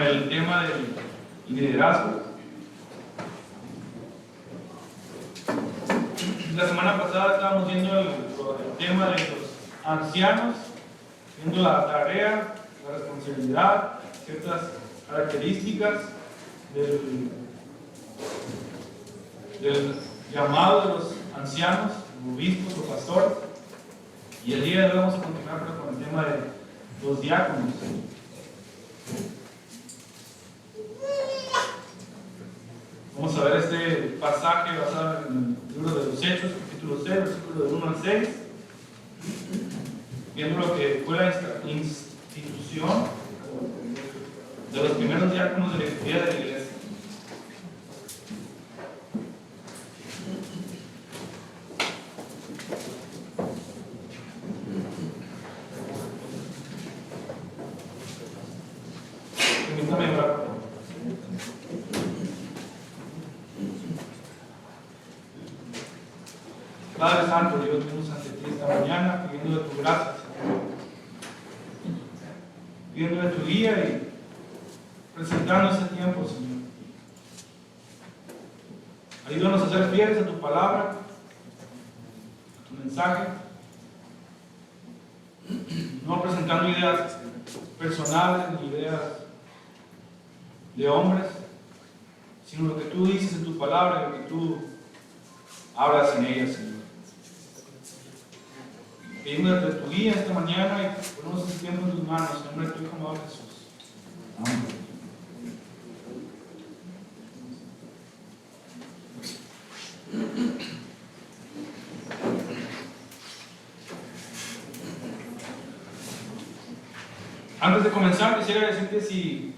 el tema del liderazgo. La semana pasada estábamos viendo el tema de los ancianos, viendo la tarea, la responsabilidad, ciertas características del llamado de los ancianos, obispos o pastores. Y el día de hoy vamos a continuar con el tema de los diáconos. Vamos a ver este pasaje basado en el libro de los Hechos, capítulo 6, versículo del 1 al 6, viendo lo que fue la institución de los primeros diáconos de la vida de la iglesia. Permítame orar. Padre Santo, Dios, venimos ante ti esta mañana pidiendo de tu gracia, Señor, pidiendo de tu guía y presentando este tiempo, Señor. Ayúdanos a ser fieles a tu palabra, a tu mensaje, no presentando ideas personales ni ideas de hombres, sino lo que tú dices en tu palabra y lo que tú hablas en ella, Señor. Pedimos de tu guía esta mañana y ponemos este tiempo en tus manos, en nombre de tu Hijo amado Jesús. Amén. Antes de comenzar, quisiera decirte si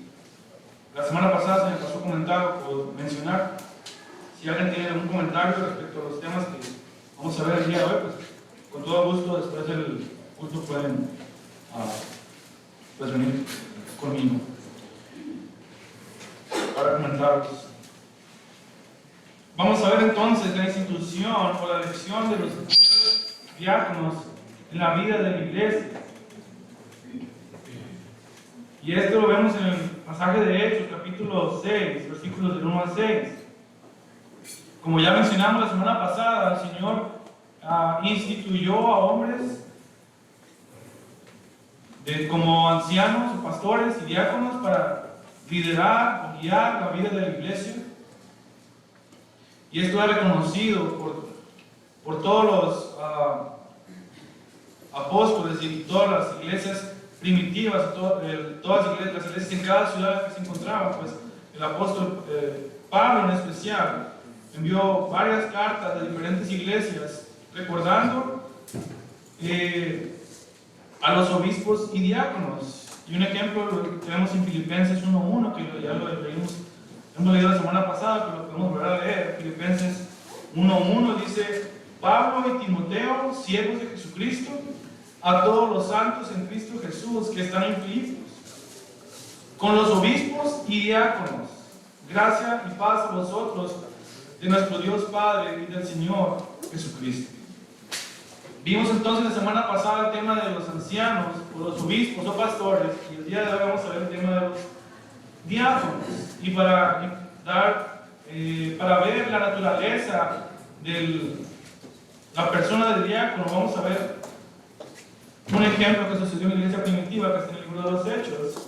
la semana pasada se me pasó comentar o mencionar, si alguien tiene algún comentario respecto a los temas que vamos a ver el día de hoy, pues con todo gusto después del culto pueden pues venir conmigo para comentarlos. Vamos a ver entonces la institución o la elección de los diáconos en la vida de la iglesia. Y esto lo vemos en el pasaje de Hechos, capítulo 6, versículos del 1 al 6. Como ya mencionamos la semana pasada, el Señor instituyó a hombres como ancianos o pastores y diáconos para liderar o guiar la vida de la iglesia. Y esto es reconocido por todos los apóstoles y todas las iglesias primitivas, todas las iglesias en cada ciudad que se encontraba. Pues el apóstol Pablo en especial envió varias cartas de diferentes iglesias recordando a los obispos y diáconos. Y un ejemplo lo tenemos en Filipenses 1:1, que ya lo leímos, hemos leído la semana pasada, pero lo podemos volver a leer. Filipenses 1:1 dice: Pablo y Timoteo, siervos de Jesucristo, a todos los santos en Cristo Jesús que están en Filipos, con los obispos y diáconos, gracia y paz a vosotros de nuestro Dios Padre y del Señor Jesucristo. Vimos entonces la semana pasada el tema de los ancianos, o los obispos o pastores, y el día de hoy vamos a ver el tema de los diáconos. Y para ver la naturaleza de la persona del diácono, vamos a ver un ejemplo que sucedió en la iglesia primitiva, que está en el libro de los Hechos.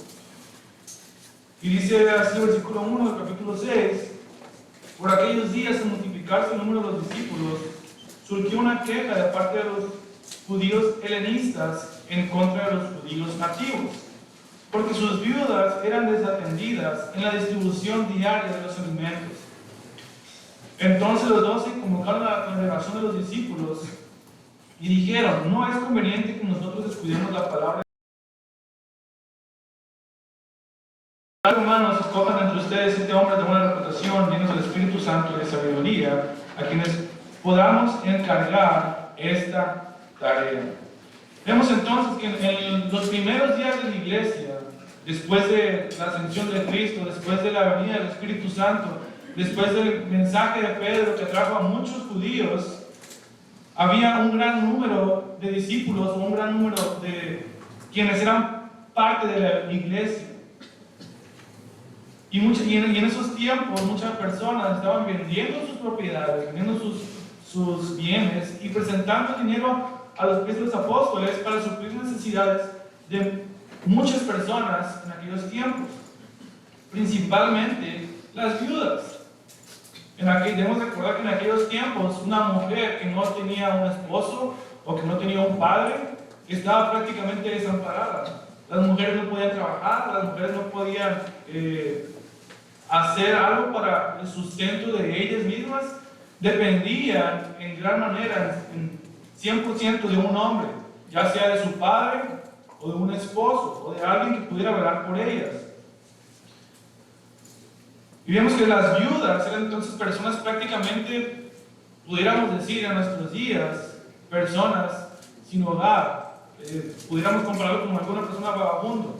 Y dice así el versículo 1 del capítulo 6: por aquellos días, al multiplicarse el número de los discípulos, surgió una queja de parte de los judíos helenistas en contra de los judíos nativos, porque sus viudas eran desatendidas en la distribución diaria de los alimentos. Entonces los 12 convocaron a la congregación de los discípulos y dijeron: no es conveniente que nosotros descuidemos la palabra. Hermanos, escojan entre ustedes 7 hombres de buena reputación, llenos del Espíritu Santo y de sabiduría, a quienes podamos encargar esta tarea. Vemos entonces que en los primeros días de la iglesia, después de la ascensión de Cristo, después de la venida del Espíritu Santo, después del mensaje de Pedro que trajo a muchos judíos, había un gran número de discípulos, o un gran número de quienes eran parte de la iglesia. Y en esos tiempos muchas personas estaban vendiendo sus propiedades, vendiendo sus bienes y presentando dinero a los pies de los apóstoles para suplir necesidades de muchas personas en aquellos tiempos, principalmente las viudas. Debemos recordar que en aquellos tiempos una mujer que no tenía un esposo o que no tenía un padre estaba prácticamente desamparada. Las mujeres no podían trabajar, las mujeres no podían hacer algo para el sustento de ellas mismas, dependían en gran manera, en 100% de un hombre, ya sea de su padre o de un esposo o de alguien que pudiera velar por ellas. Y vemos que las viudas eran entonces personas prácticamente, pudiéramos decir en nuestros días, personas sin hogar. Pudiéramos compararlo con alguna persona vagabundo,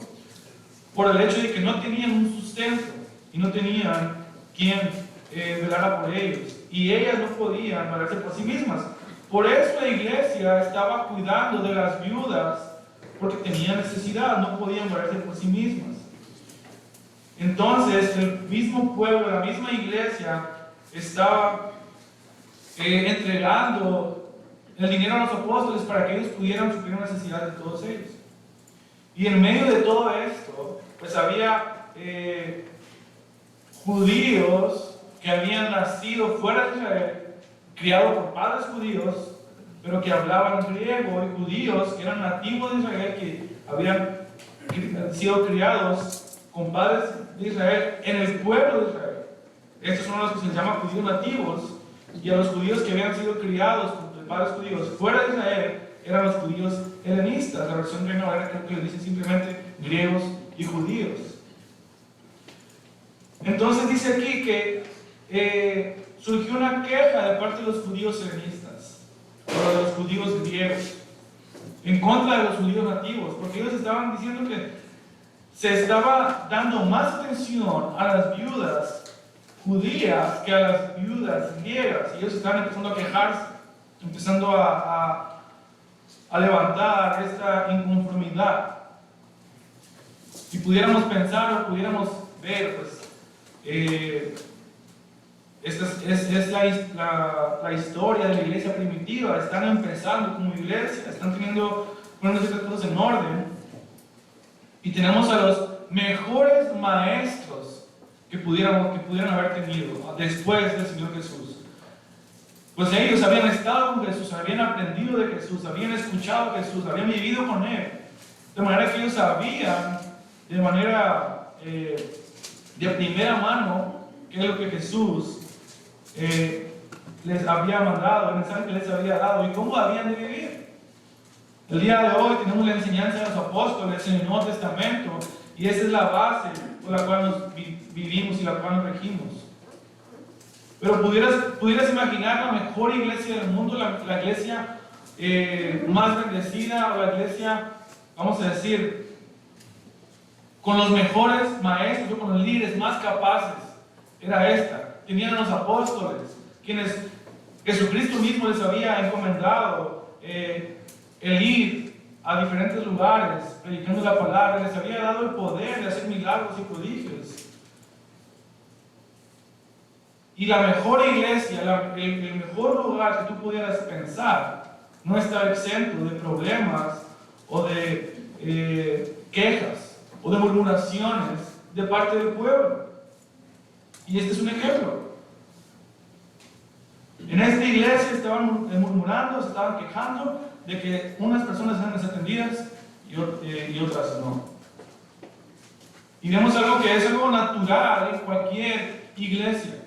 por el hecho de que no tenían un sustento y no tenían quien velara por ellos, y ellas no podían valerse por sí mismas. Por eso la iglesia estaba cuidando de las viudas, porque tenían necesidad, no podían valerse por sí mismas. Entonces el mismo pueblo, la misma iglesia estaba entregando el dinero a los apóstoles para que ellos pudieran suplir la necesidad de todos ellos. Y en medio de todo esto, pues había judíos que habían nacido fuera de Israel, criados por padres judíos, pero que hablaban griego, y judíos que eran nativos de Israel, que habían sido criados con padres de Israel en el pueblo de Israel. Estos son los que se les llama judíos nativos, y a los judíos que habían sido criados por padres judíos fuera de Israel eran los judíos helenistas. La versión Reina Valera creo que le dice simplemente griegos y judíos. Entonces dice aquí que surgió una queja de parte de los judíos helenistas, o de los judíos griegos, en contra de los judíos nativos, porque ellos estaban diciendo que se estaba dando más atención a las viudas judías que a las viudas griegas, y ellos estaban empezando a quejarse, empezando a levantar esta inconformidad. Si pudiéramos pensar o pudiéramos ver, pues esta es la historia de la iglesia primitiva. Están empezando como iglesia, están poniendo ciertas cosas en orden, y tenemos a los mejores maestros que pudieran haber tenido después del Señor Jesús. Pues ellos habían estado con Jesús, habían aprendido de Jesús, habían escuchado a Jesús, habían vivido con Él, de manera que ellos sabían de manera de primera mano qué es lo que Jesús les había mandado, el mensaje que les había dado y cómo habían de vivir. El día de hoy tenemos la enseñanza de los apóstoles en el Nuevo Testamento, y esa es la base por la cual nos vivimos y la cual nos regimos. Pero pudieras imaginar la mejor iglesia del mundo, la iglesia más bendecida, o la iglesia, vamos a decir, con los mejores maestros o con los líderes más capaces. Era esta. Tenían a los apóstoles, quienes Jesucristo mismo les había encomendado el ir a diferentes lugares predicando la palabra, les había dado el poder de hacer milagros y prodigios. Y la mejor iglesia, el mejor lugar que tú pudieras pensar, no estaba exento de problemas o de quejas o de murmuraciones de parte del pueblo. Y este es un ejemplo. En esta iglesia estaban murmurando, se estaban quejando de que unas personas eran desatendidas y otras no. Y vemos algo que es algo natural en cualquier iglesia.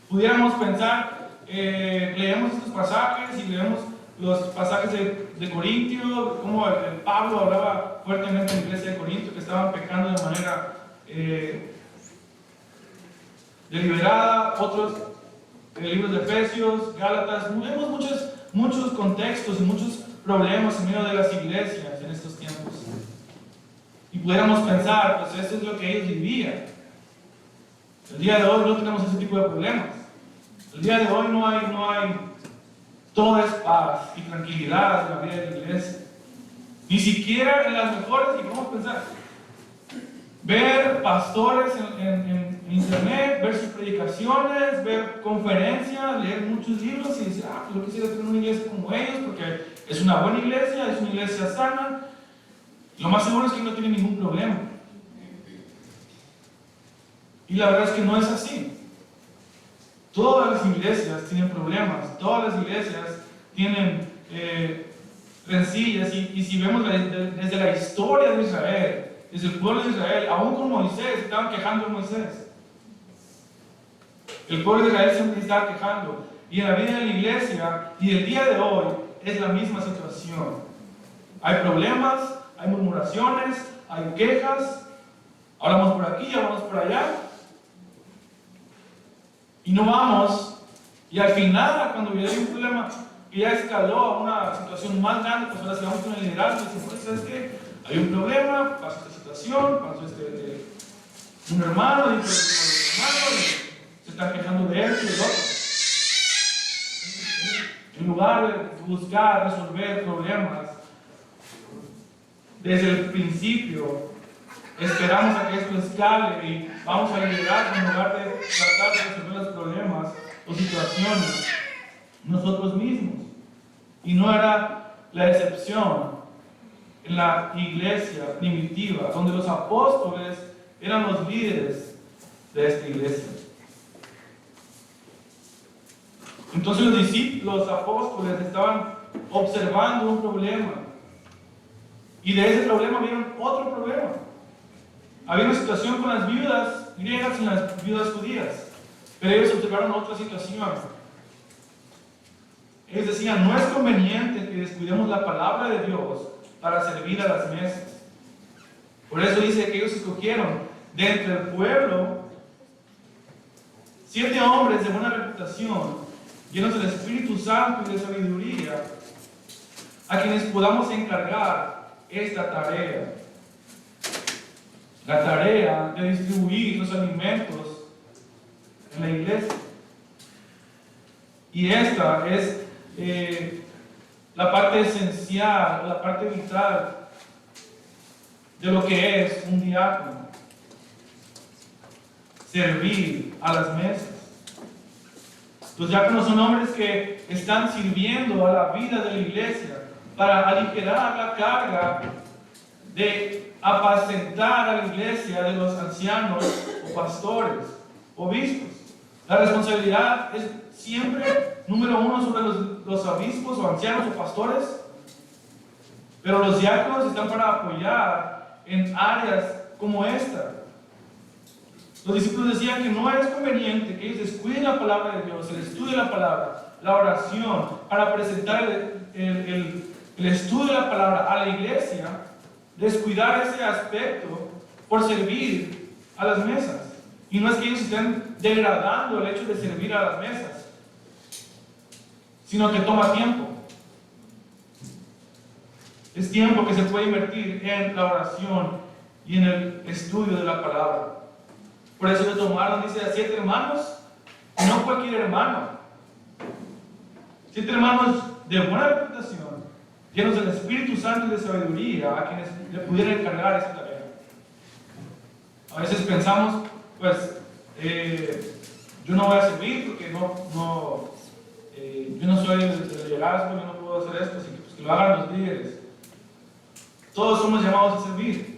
Pudiéramos pensar, leemos estos pasajes y leemos los pasajes de Corintio, cómo el Pablo hablaba fuertemente en la iglesia de Corinto, que estaban pecando de manera deliberada, otros libros de Efesios, Gálatas. Vemos muchos contextos y muchos problemas en medio de las iglesias en estos tiempos. Y pudiéramos pensar, pues eso es lo que ellos vivían. El día de hoy no tenemos ese tipo de problemas. El día de hoy no hay todo es paz y tranquilidad en la vida de la iglesia. Ni siquiera en las mejores, y vamos a pensar, ver pastores en internet, ver sus predicaciones, ver conferencias, leer muchos libros y decir, pues yo quisiera tener una iglesia como ellos porque es una buena iglesia, es una iglesia sana. Lo más seguro es que no tiene ningún problema. Y la verdad es que no es así. Todas las iglesias tienen problemas, todas las iglesias tienen rencillas, y si vemos desde la historia de Israel, desde el pueblo de Israel, aún con Moisés, estaban quejando de Moisés. El pueblo de Israel siempre estaba quejando. Y en la vida de la iglesia y el día de hoy es la misma situación. Hay problemas, hay murmuraciones, hay quejas, hablamos por aquí, hablamos por allá. Y no vamos, y al final, cuando ya hay un problema que ya escaló a una situación más grande, pues ahora se vamos con el liderazgo y decimos, ¿sabes qué? Hay un problema, pasa esta situación, pasó un hermano, y se están quejando de esto y del otro. En lugar de buscar resolver problemas desde el principio, esperamos a que esto escale y vamos a liderar en lugar de tratar de resolver los problemas o situaciones nosotros mismos. Y no era la excepción en la iglesia primitiva, donde los apóstoles eran los líderes de esta iglesia. Entonces los discípulos, los apóstoles, estaban observando un problema. Y de ese problema vieron otro problema. Había una situación con las viudas griegas y las viudas judías, pero ellos observaron otra situación. Ellos decían, no es conveniente que descuidemos la palabra de Dios para servir a las mesas. Por eso dice que ellos escogieron de entre el pueblo 7 hombres de buena reputación, llenos del Espíritu Santo y de sabiduría, a quienes podamos encargar esta tarea. La tarea de distribuir los alimentos en la iglesia. Y esta es la parte esencial, la parte vital de lo que es un diácono. Servir a las mesas. Los diáconos son hombres que están sirviendo a la vida de la iglesia para aligerar la carga de apacentar a la iglesia de los ancianos o pastores, obispos. La responsabilidad es siempre, número uno, sobre los obispos o ancianos o pastores, pero los diáconos están para apoyar en áreas como esta. Los discípulos decían que no es conveniente que ellos descuiden la palabra de Dios, el estudio de la palabra, la oración, para presentar el estudio de la palabra a la iglesia, descuidar ese aspecto por servir a las mesas. Y no es que ellos estén degradando el hecho de servir a las mesas, sino que toma tiempo. Es tiempo que se puede invertir en la oración y en el estudio de la palabra. Por eso le tomaron, dice, a 7 hermanos, y no cualquier hermano. 7 hermanos de buena reputación, llenos del Espíritu Santo y de sabiduría, a quienes le pudieran encargar esa tarea. A veces pensamos, pues, yo no voy a servir porque yo no soy el liderazgo, yo no puedo hacer esto, así que, pues, que lo hagan los líderes. Todos somos llamados a servir.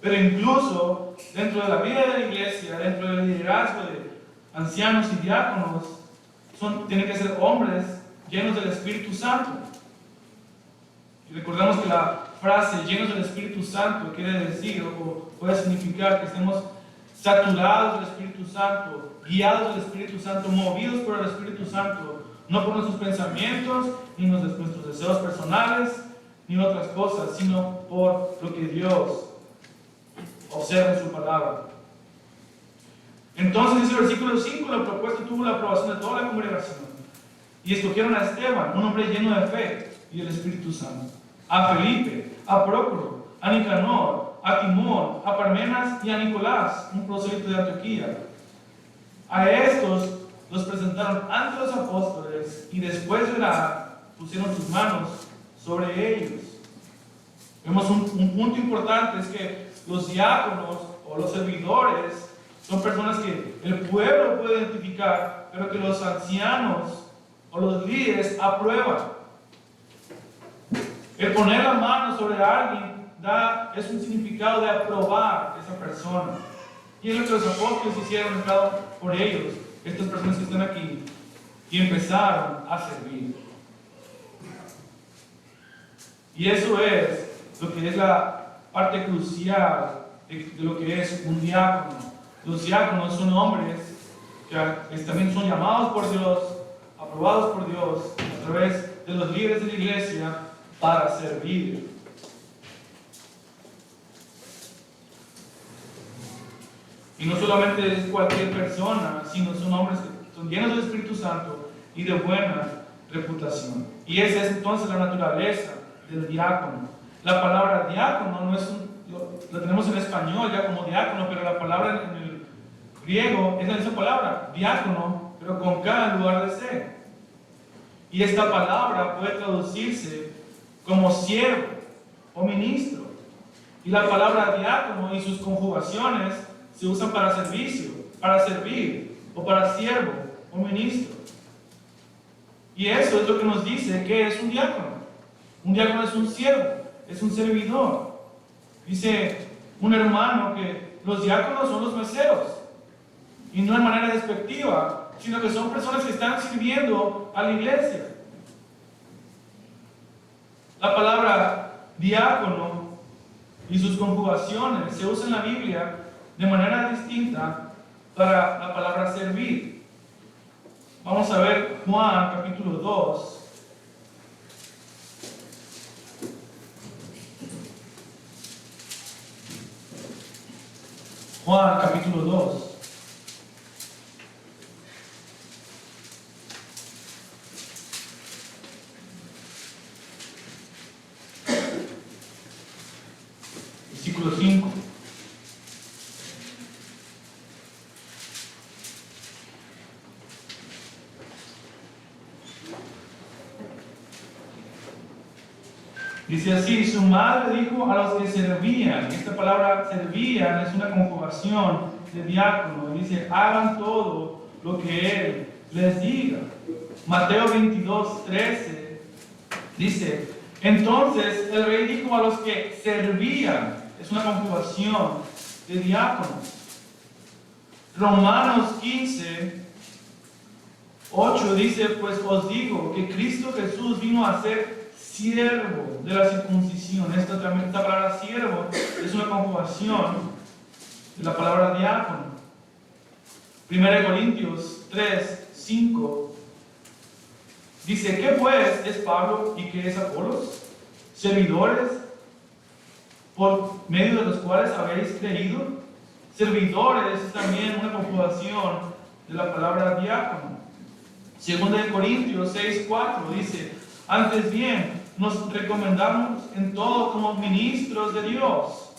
Pero incluso dentro de la vida de la iglesia, dentro del liderazgo de ancianos y diáconos, tienen que ser hombres llenos del Espíritu Santo. Y recordamos que la frase llenos del Espíritu Santo quiere decir o puede significar que estemos saturados del Espíritu Santo, guiados del Espíritu Santo, movidos por el Espíritu Santo, no por nuestros pensamientos, ni nuestros deseos personales, ni otras cosas, sino por lo que Dios observa en su palabra. Entonces dice el versículo 5, la propuesta tuvo la aprobación de toda la congregación. Y escogieron a Esteban, un hombre lleno de fe y del Espíritu Santo, a Felipe, a Prócoro, a Nicanor, a Timón, a Parmenas y a Nicolás, un prosélito de Antioquía. A estos los presentaron ante los apóstoles y después de orar pusieron sus manos sobre ellos. Vemos un punto importante, es que los diáconos o los servidores son personas que el pueblo puede identificar, pero que los ancianos o los líderes aprueban. El poner la mano sobre alguien es un significado de aprobar a esa persona. Y es lo que los apóstoles hicieron por ellos, estas personas que están aquí, y empezaron a servir. Y eso es lo que es la parte crucial de lo que es un diácono. Los diáconos son hombres que también son llamados por Dios, aprobados por Dios a través de los líderes de la iglesia para servir. Y no solamente es cualquier persona, sino son hombres que son llenos del Espíritu Santo y de buena reputación. Y esa es entonces la naturaleza del diácono. La palabra diácono no es lo tenemos en español ya como diácono, pero la palabra en el griego es la misma palabra, diácono, pero con K en lugar de C. Y esta palabra puede traducirse como siervo o ministro. Y la palabra diácono y sus conjugaciones se usan para servicio, para servir, o para siervo o ministro. Y eso es lo que nos dice que es un diácono. Un diácono es un siervo, es un servidor. Dice un hermano que los diáconos son los meseros. Y no de manera despectiva, sino que son personas que están sirviendo a la iglesia. La palabra diácono y sus conjugaciones se usan en la Biblia de manera distinta para la palabra servir. Vamos a ver Juan capítulo 2. Juan capítulo 2. Versículo 5. Dice así, su madre dijo a los que servían, esta palabra servían es una conjugación de diácono, y dice, hagan todo lo que él les diga. Mateo 22:13 dice, entonces el rey dijo a los que servían, es una conjugación de diáconos. Romanos 15:8 dice, pues os digo que Cristo Jesús vino a ser siervo de la circuncisión. Esta palabra siervo es una conjugación de la palabra diácono. 1 Corintios 3:5 dice, ¿qué pues es Pablo y qué es Apolos? Servidores por medio de los cuales habéis creído. Servidores es también una conjugación de la palabra diácono. 2 Corintios 6:4 dice, antes bien, nos recomendamos en todo como ministros de Dios.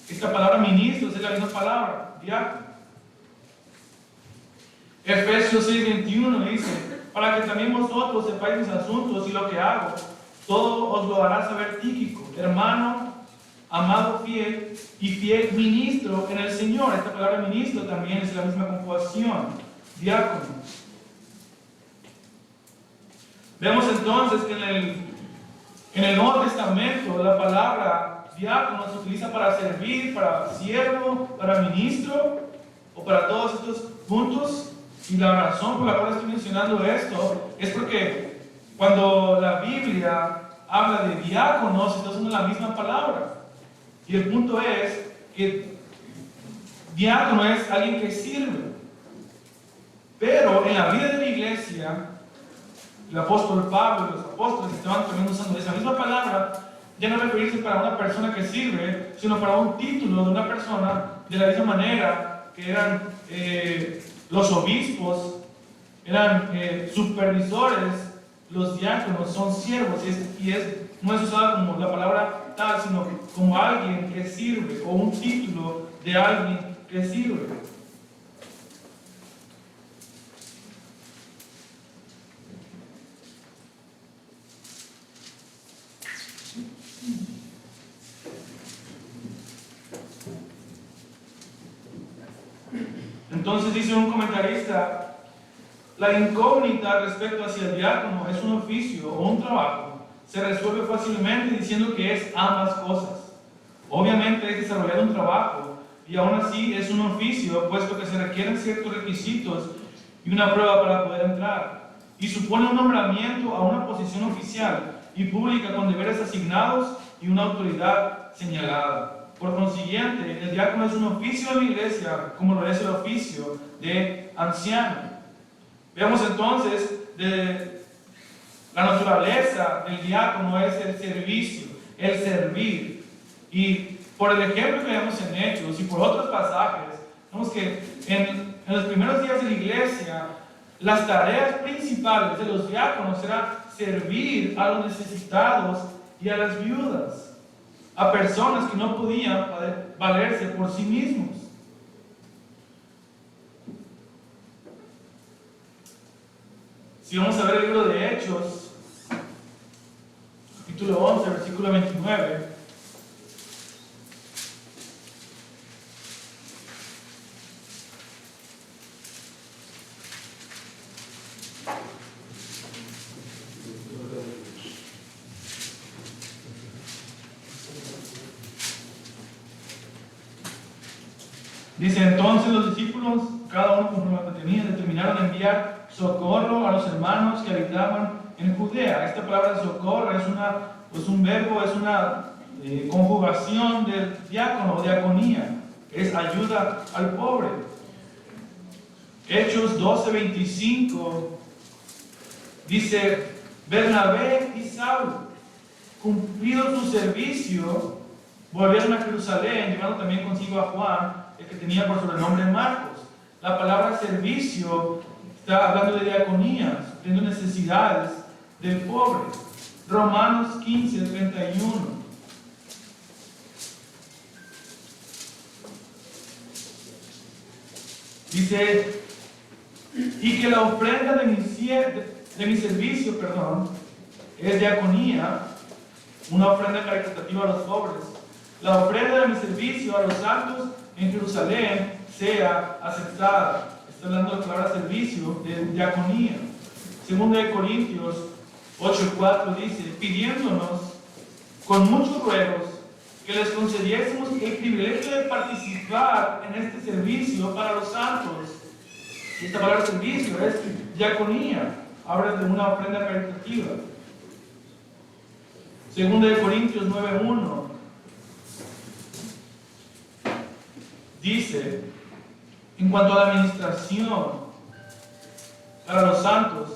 Esta palabra ministros es la misma palabra, diácono. Efesios 6:21 dice, para que también vosotros sepáis mis asuntos y lo que hago, todo os lo hará saber Tíquico, hermano, amado fiel y fiel ministro en el Señor. Esta palabra ministro también es la misma conjugación, diácono. Vemos entonces que en el Nuevo Testamento la palabra diácono se utiliza para servir, para siervo, para ministro o para todos estos puntos. Y la razón por la cual estoy mencionando esto es porque cuando la Biblia habla de diáconos, está usando la misma palabra. Y el punto es que diácono es alguien que sirve. Pero en la vida de la iglesia, el apóstol Pablo y los apóstoles estaban también usando esa misma palabra, ya no referirse para una persona que sirve, sino para un título de una persona, de la misma manera que eran los obispos, eran supervisores, los diáconos son siervos, no es usada como la palabra tal, sino como alguien que sirve, o un título de alguien que sirve. Entonces dice un comentarista, la incógnita respecto hacia el diácono es un oficio o un trabajo, se resuelve fácilmente diciendo que es ambas cosas. Obviamente es desarrollar un trabajo y aún así es un oficio, puesto que se requieren ciertos requisitos y una prueba para poder entrar. Y supone un nombramiento a una posición oficial y pública con deberes asignados y una autoridad señalada. Por consiguiente, el diácono es un oficio de la iglesia, como lo es el oficio de anciano. Veamos entonces, la naturaleza del diácono es el servicio, el servir. Y por el ejemplo que vemos en Hechos y por otros pasajes, vemos que en los primeros días de la iglesia, las tareas principales de los diáconos eran servir a los necesitados y a las viudas, a personas que no podían valerse por sí mismos. Si vamos a ver el libro de Hechos, capítulo 11, versículo 29, dice: entonces los discípulos, cada uno conforme lo que tenía, determinaron enviar socorro a los hermanos que habitaban en Judea. Esta palabra socorro es un verbo, es una conjugación del diácono o diaconía, es ayuda al pobre. Hechos 12:25 dice: Bernabé y Saulo, cumplido su servicio, volvieron a Jerusalén, llevando también consigo a Juan, el que tenía por sobrenombre Marcos. La palabra servicio está hablando de diaconía, supliendo necesidades del pobre. Romanos 15:31. Dice: y que la ofrenda de mi servicio, es diaconía, una ofrenda caritativa a los pobres. La ofrenda de mi servicio a los santos en Jerusalén sea aceptada. Está hablando de la palabra servicio, de diaconía. Segunda de Corintios 8:4 dice: pidiéndonos con muchos ruegos que les concediésemos el privilegio de participar en este servicio para los santos. Y esta palabra servicio es diaconía, habla de una ofrenda caritativa. Segunda de Corintios 9:1 dice: en cuanto a la administración para los santos,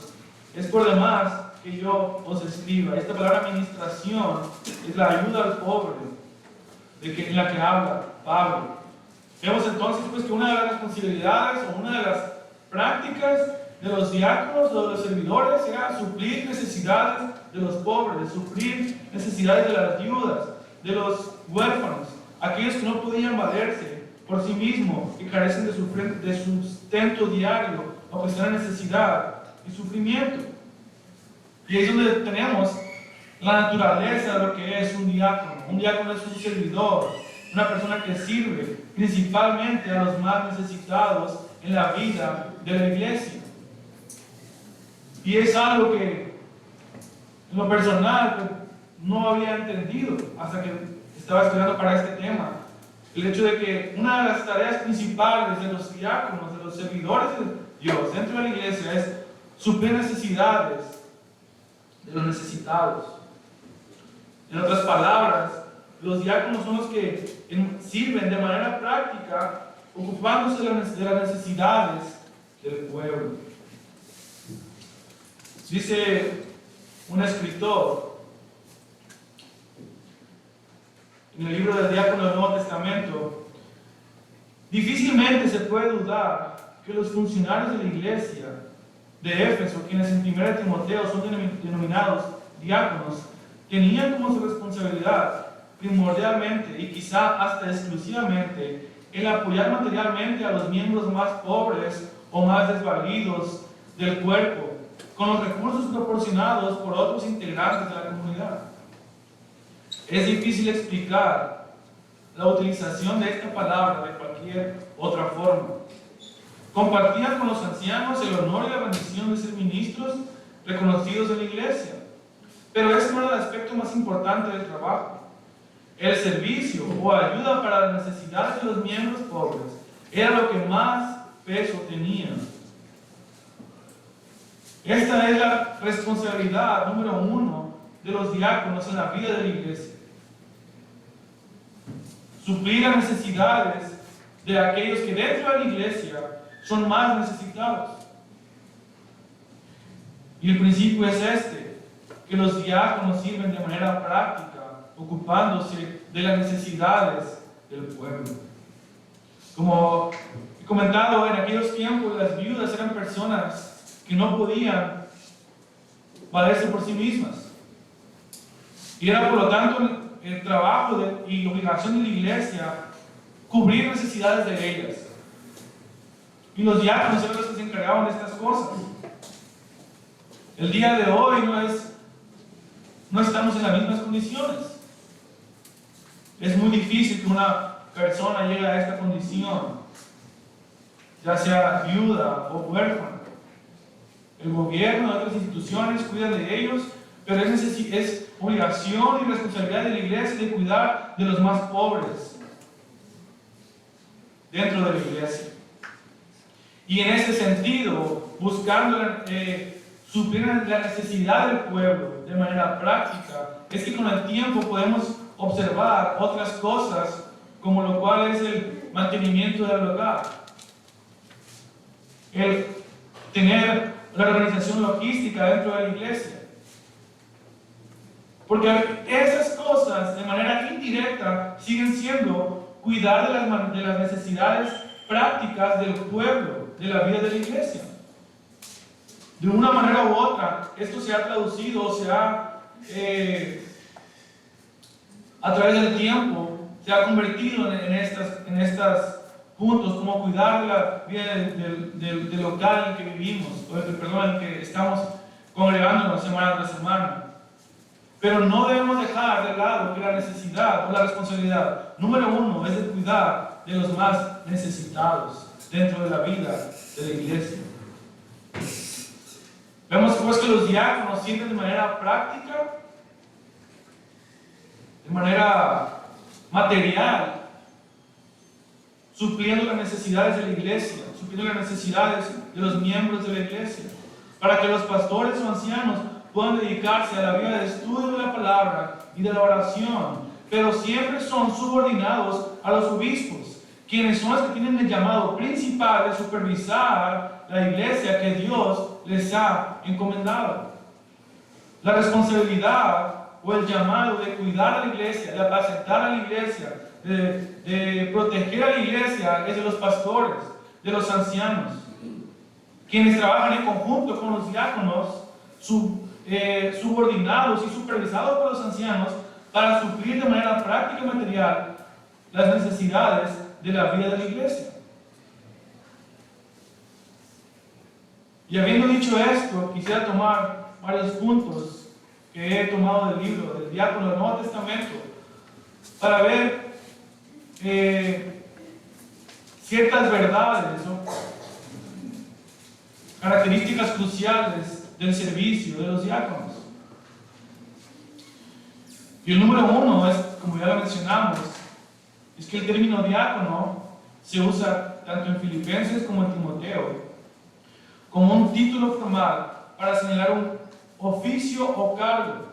es por demás que yo os escriba. Esta palabra administración es la ayuda al pobre, en la que habla Pablo. Vemos entonces pues que una de las responsabilidades o una de las prácticas de los diáconos o de los servidores era suplir necesidades de los pobres, suplir necesidades de las viudas, de los huérfanos, aquellos que no podían valerse por sí mismos, que carecen de sustento diario o que están en necesidad y sufrimiento. Y ahí es donde tenemos la naturaleza de lo que es un diácono. Un diácono es un servidor, una persona que sirve principalmente a los más necesitados en la vida de la iglesia. Y es algo que en lo personal no había entendido hasta que estaba estudiando para este tema. El hecho de que una de las tareas principales de los diáconos, de los servidores de Dios dentro de la iglesia, es suplir necesidades de los necesitados. En otras palabras, los diáconos son los que sirven de manera práctica, ocupándose de las necesidades del pueblo. Dice un escritor en el libro del Diácono del Nuevo Testamento: difícilmente se puede dudar que los funcionarios de la iglesia de Éfeso, quienes en 1 Timoteo son denominados diáconos, tenían como su responsabilidad primordialmente y quizá hasta exclusivamente el apoyar materialmente a los miembros más pobres o más desvalidos del cuerpo, con los recursos proporcionados por otros integrantes de la comunidad. Es difícil explicar la utilización de esta palabra de cualquier otra forma. Compartían con los ancianos el honor y la bendición de ser ministros reconocidos en la iglesia. Pero ese no era el aspecto más importante del trabajo. El servicio o ayuda para las necesidades de los miembros pobres era lo que más peso tenía. Esta es la responsabilidad número 1 de los diáconos en la vida de la iglesia. Suplir las necesidades de aquellos que dentro de la iglesia son más necesitados. Y el principio es este, que los diáconos sirven de manera práctica, ocupándose de las necesidades del pueblo. Como he comentado, en aquellos tiempos las viudas eran personas que no podían valerse por sí mismas. Y era por lo tanto el trabajo y obligación de la iglesia cubrir necesidades de ellas. Y los diáconos eran los que se encargaban de estas cosas. El día de hoy no estamos en las mismas condiciones. Es muy difícil que una persona llegue a esta condición, ya sea viuda o huérfana. El gobierno y otras instituciones cuidan de ellos, pero es obligación y responsabilidad de la iglesia de cuidar de los más pobres dentro de la iglesia. Y en ese sentido, buscando suplir la necesidad del pueblo de manera práctica, es que con el tiempo podemos observar otras cosas, como lo cual es el mantenimiento del hogar, el tener la organización logística dentro de la iglesia. Porque esas cosas, de manera indirecta, siguen siendo cuidar de las necesidades prácticas del pueblo, de la vida de la iglesia. De una manera u otra, esto se ha traducido o se ha, a través del tiempo, se ha convertido en estos puntos, como cuidar de la vida del local en el que vivimos, en el que estamos congregándonos semana tras semana. Pero no debemos dejar de lado que la necesidad o la responsabilidad número 1 es de cuidar de los más necesitados dentro de la vida de la iglesia. Vemos pues que los diáconos sirven de manera práctica, de manera material, supliendo las necesidades de la iglesia, supliendo las necesidades de los miembros de la iglesia, para que los pastores o ancianos puedan dedicarse a la vida de estudio de la palabra y de la oración, pero siempre son subordinados a los obispos, quienes son los que tienen el llamado principal de supervisar la iglesia que Dios les ha encomendado. La responsabilidad o el llamado de cuidar a la iglesia, de apacentar a la iglesia, de proteger a la iglesia es de los pastores, de los ancianos, quienes trabajan en conjunto con los diáconos, subordinados y supervisados por los ancianos para suplir de manera práctica y material las necesidades de la vida de la iglesia. Y habiendo dicho esto, quisiera tomar varios puntos que he tomado del libro del Diácono del Nuevo Testamento para ver ciertas verdades o características cruciales del servicio de los diáconos. Y el número 1 es, como ya lo mencionamos, es que el término diácono se usa tanto en Filipenses como en Timoteo como un título formal para señalar un oficio o cargo,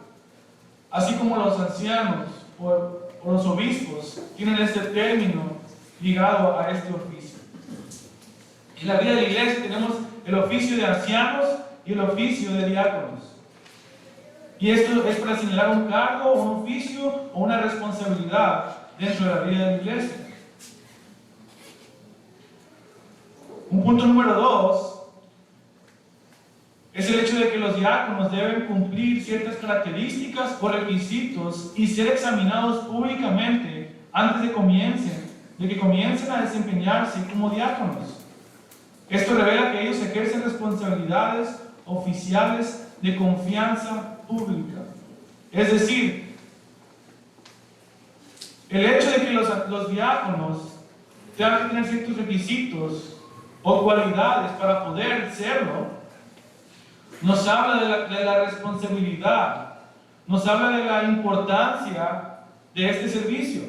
así como los ancianos o los obispos tienen este término ligado a este oficio. En la vida de la iglesia tenemos el oficio de ancianos y el oficio de diáconos. Y esto es para señalar un cargo, un oficio o una responsabilidad dentro de la vida de la iglesia. Un punto número 2 es el hecho de que los diáconos deben cumplir ciertas características o requisitos y ser examinados públicamente antes de que comiencen a desempeñarse como diáconos. Esto revela que ellos ejercen responsabilidades oficiales de confianza pública. Es decir, el hecho de que los diáconos tengan que tener ciertos requisitos o cualidades para poder serlo, nos habla de la responsabilidad, nos habla de la importancia de este servicio.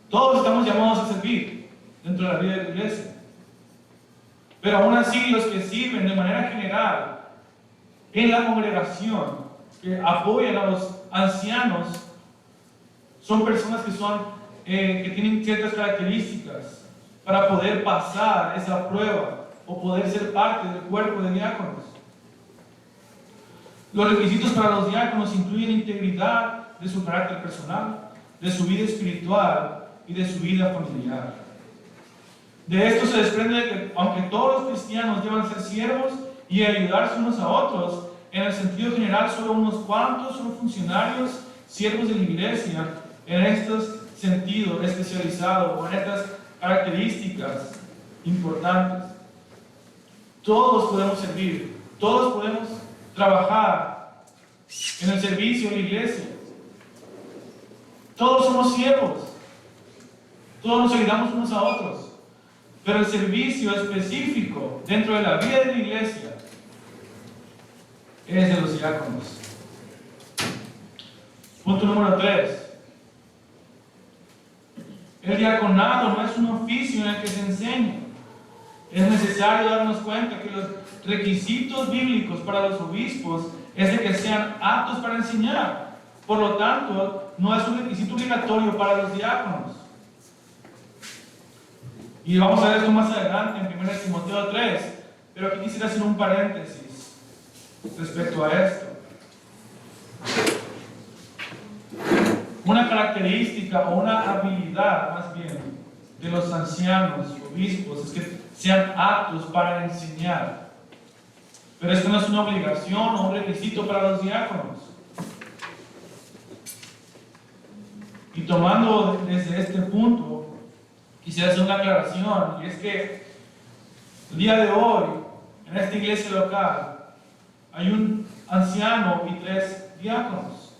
Todos estamos llamados a servir dentro de la vida de la iglesia. Pero aún así, los que sirven de manera general en la congregación, que apoyan a los ancianos, son personas que tienen ciertas características para poder pasar esa prueba o poder ser parte del cuerpo de diáconos. Los requisitos para los diáconos incluyen integridad de su carácter personal, de su vida espiritual y de su vida familiar. De esto se desprende que, aunque todos los cristianos deban ser siervos y ayudarse unos a otros, en el sentido general solo unos cuantos son funcionarios, siervos de la iglesia, en estos sentidos especializados o en estas características importantes. Todos podemos servir, todos podemos trabajar en el servicio de la iglesia. Todos somos siervos, todos nos ayudamos unos a otros. Pero el servicio específico dentro de la vida de la iglesia es de los diáconos. Punto número 3. El diaconado no es un oficio en el que se enseña. Es necesario darnos cuenta que los requisitos bíblicos para los obispos es de que sean aptos para enseñar. Por lo tanto, no es un requisito obligatorio para los diáconos. Y vamos a ver esto más adelante en 1 Timoteo 3, pero aquí quisiera hacer un paréntesis respecto a esto. Una característica o una habilidad, más bien, de los ancianos, obispos, es que sean aptos para enseñar. Pero esto no es una obligación o un requisito para los diáconos. Y tomando desde este punto, quisiera hacer una aclaración, y es que el día de hoy, en esta iglesia local, hay un anciano y 3 diáconos.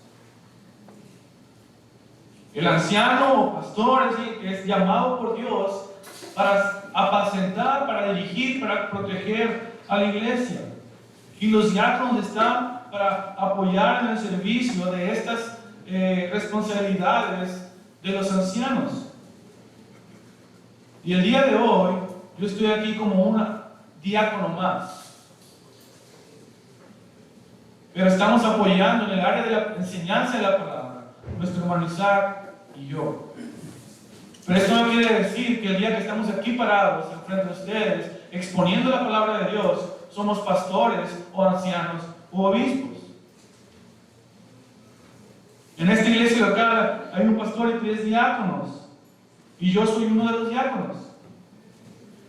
El anciano o pastor es llamado por Dios para apacentar, para dirigir, para proteger a la iglesia. Y los diáconos están para apoyar en el servicio de estas responsabilidades de los ancianos. Y el día de hoy, yo estoy aquí como un diácono más. Pero estamos apoyando en el área de la enseñanza de la palabra, nuestro hermano Isaac y yo. Pero esto no quiere decir que el día que estamos aquí parados enfrente de ustedes, exponiendo la palabra de Dios, somos pastores o ancianos o obispos. En esta iglesia local hay un pastor y 3 diáconos. Y yo soy uno de los diáconos.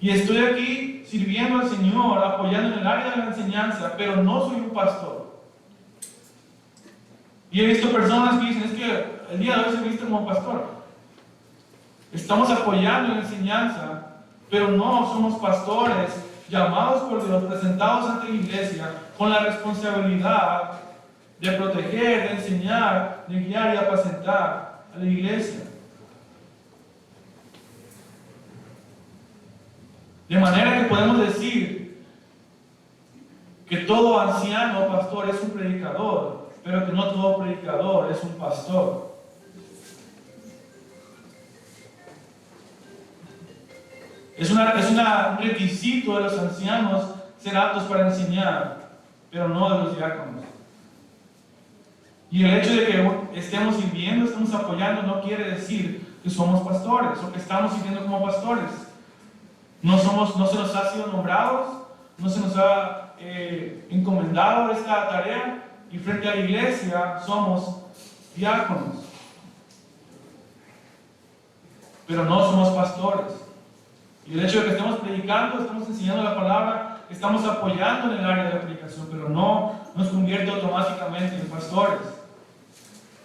Y estoy aquí sirviendo al Señor, apoyando en el área de la enseñanza, pero no soy un pastor. Y he visto personas que dicen, es que el día de hoy se viste como pastor. Estamos apoyando en la enseñanza, pero no somos pastores llamados por Dios, presentados ante la iglesia, con la responsabilidad de proteger, de enseñar, de guiar y apacentar a la iglesia. De manera que podemos decir que todo anciano o pastor es un predicador, pero que no todo predicador es un pastor. Es un requisito de los ancianos ser aptos para enseñar, pero no de los diáconos. Y el hecho de que estemos sirviendo, estemos apoyando, no quiere decir que somos pastores o que estamos sirviendo como pastores. No se nos ha sido nombrados, no se nos ha encomendado esta tarea, y frente a la iglesia somos diáconos. Pero no somos pastores. Y el hecho de que estemos predicando, estamos enseñando la palabra, estamos apoyando en el área de la predicación, pero no nos convierte automáticamente en pastores.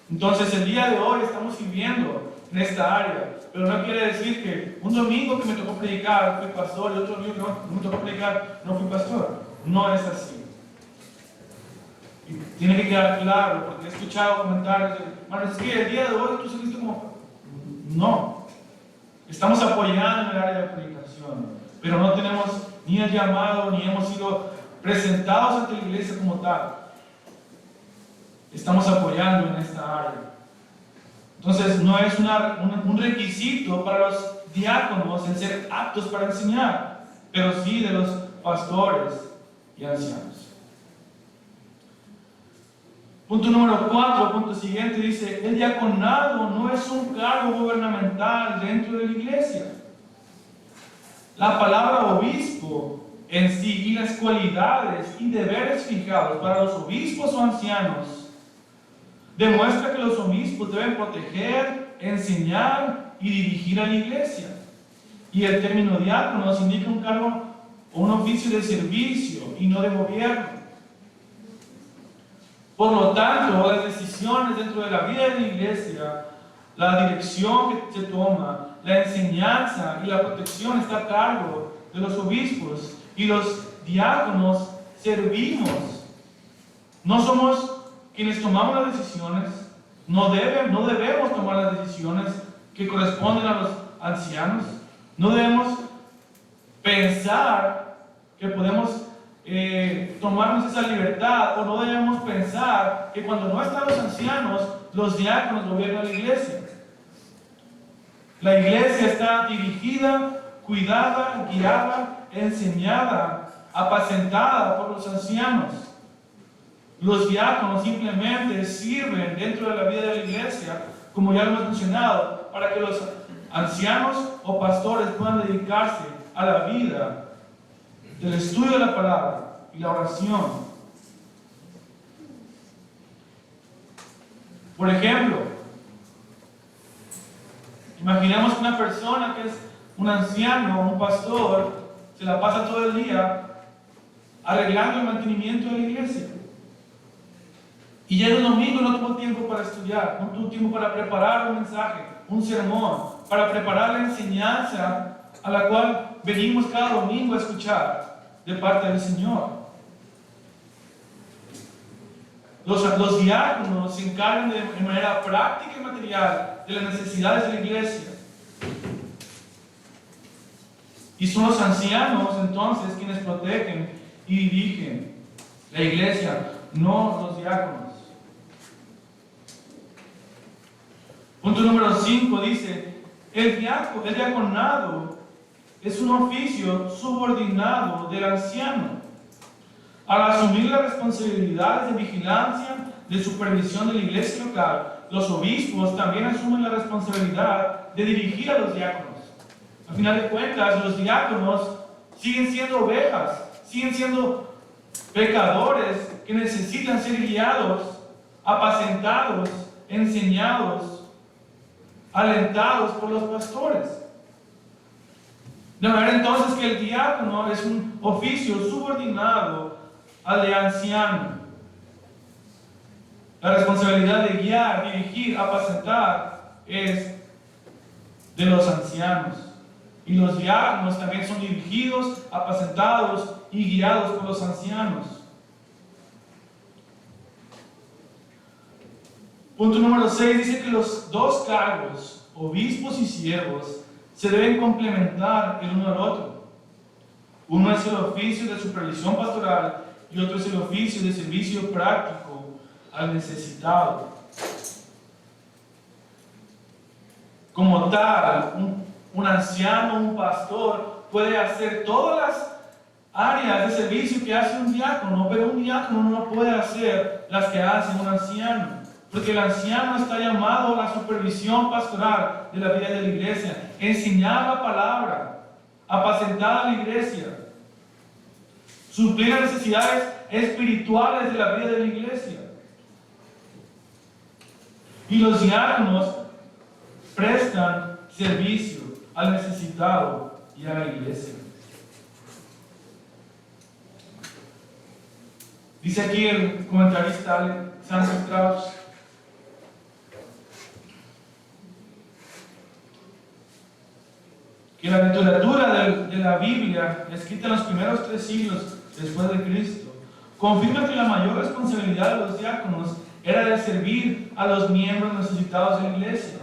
Entonces el día de hoy estamos sirviendo en esta área, pero no quiere decir que un domingo que me tocó predicar fui pastor y otro domingo que no me tocó predicar no fui pastor. No es así. Y tiene que quedar claro, porque he escuchado comentarios de, bueno, es que el día de hoy tú saliste como... No. Estamos apoyando en el área de predicación, pero no tenemos ni el llamado, ni hemos sido presentados ante la iglesia como tal. Estamos apoyando en esta área. Entonces, no es un requisito para los diáconos el ser aptos para enseñar, pero sí de los pastores y ancianos. Punto número 4, punto siguiente, dice: el diaconado no es un cargo gubernamental dentro de la iglesia. La palabra obispo en sí y las cualidades y deberes fijados para los obispos o ancianos demuestra que los obispos deben proteger, enseñar y dirigir a la iglesia. Y el término diácono nos indica un cargo o un oficio de servicio y no de gobierno. Por lo tanto, las decisiones dentro de la vida de la iglesia, la dirección que se toma, la enseñanza y la protección está a cargo de los obispos, y los diáconos servimos. No somos quienes tomamos las decisiones, no debemos tomar las decisiones que corresponden a los ancianos. No debemos pensar que podemos tomarnos esa libertad, o no debemos pensar que cuando no están los ancianos, los diáconos gobiernan la iglesia. La iglesia está dirigida, cuidada, guiada, enseñada, apacentada por los ancianos. Los diáconos simplemente sirven dentro de la vida de la iglesia, como ya lo hemos mencionado, para que los ancianos o pastores puedan dedicarse a la vida del estudio de la palabra y la oración. Por ejemplo, imaginemos que una persona que es un anciano, un pastor, se la pasa todo el día arreglando el mantenimiento de la iglesia. Y llega un domingo y no tuvo tiempo para estudiar, no tuvo tiempo para preparar un mensaje, un sermón, para preparar la enseñanza a la cual venimos cada domingo a escuchar de parte del Señor. Los diáconos se encargan de manera práctica y material de las necesidades de la iglesia. Y son los ancianos entonces quienes protegen y dirigen la iglesia, no los diáconos. Punto número 5 dice: el diaconado es un oficio subordinado del anciano. Al asumir las responsabilidades de vigilancia, de supervisión de la iglesia local, los obispos también asumen la responsabilidad de dirigir a los diáconos. Al final de cuentas, los diáconos siguen siendo ovejas, siguen siendo pecadores que necesitan ser guiados, apacentados, enseñados, alentados por los pastores. De manera entonces que el diácono es un oficio subordinado al de anciano. La responsabilidad de guiar, dirigir, apacentar es de los ancianos. Y los diáconos también son dirigidos, apacentados y guiados por los ancianos. Punto número 6 dice que los dos cargos, obispos y siervos, se deben complementar el uno al otro. Uno es el oficio de supervisión pastoral y otro es el oficio de servicio práctico al necesitado. Como tal, un anciano, un pastor, puede hacer todas las áreas de servicio que hace un diácono, pero un diácono no puede hacer las que hace un anciano. Porque el anciano está llamado a la supervisión pastoral de la vida de la iglesia, enseñar la palabra, apacentar a la iglesia, suplir las necesidades espirituales de la vida de la iglesia. Y los diáconos prestan servicio al necesitado y a la iglesia. Dice aquí el comentarista Alexander Strauss: que la literatura de la Biblia, escrita en los primeros 3 siglos después de Cristo, confirma que la mayor responsabilidad de los diáconos era de servir a los miembros necesitados de la iglesia.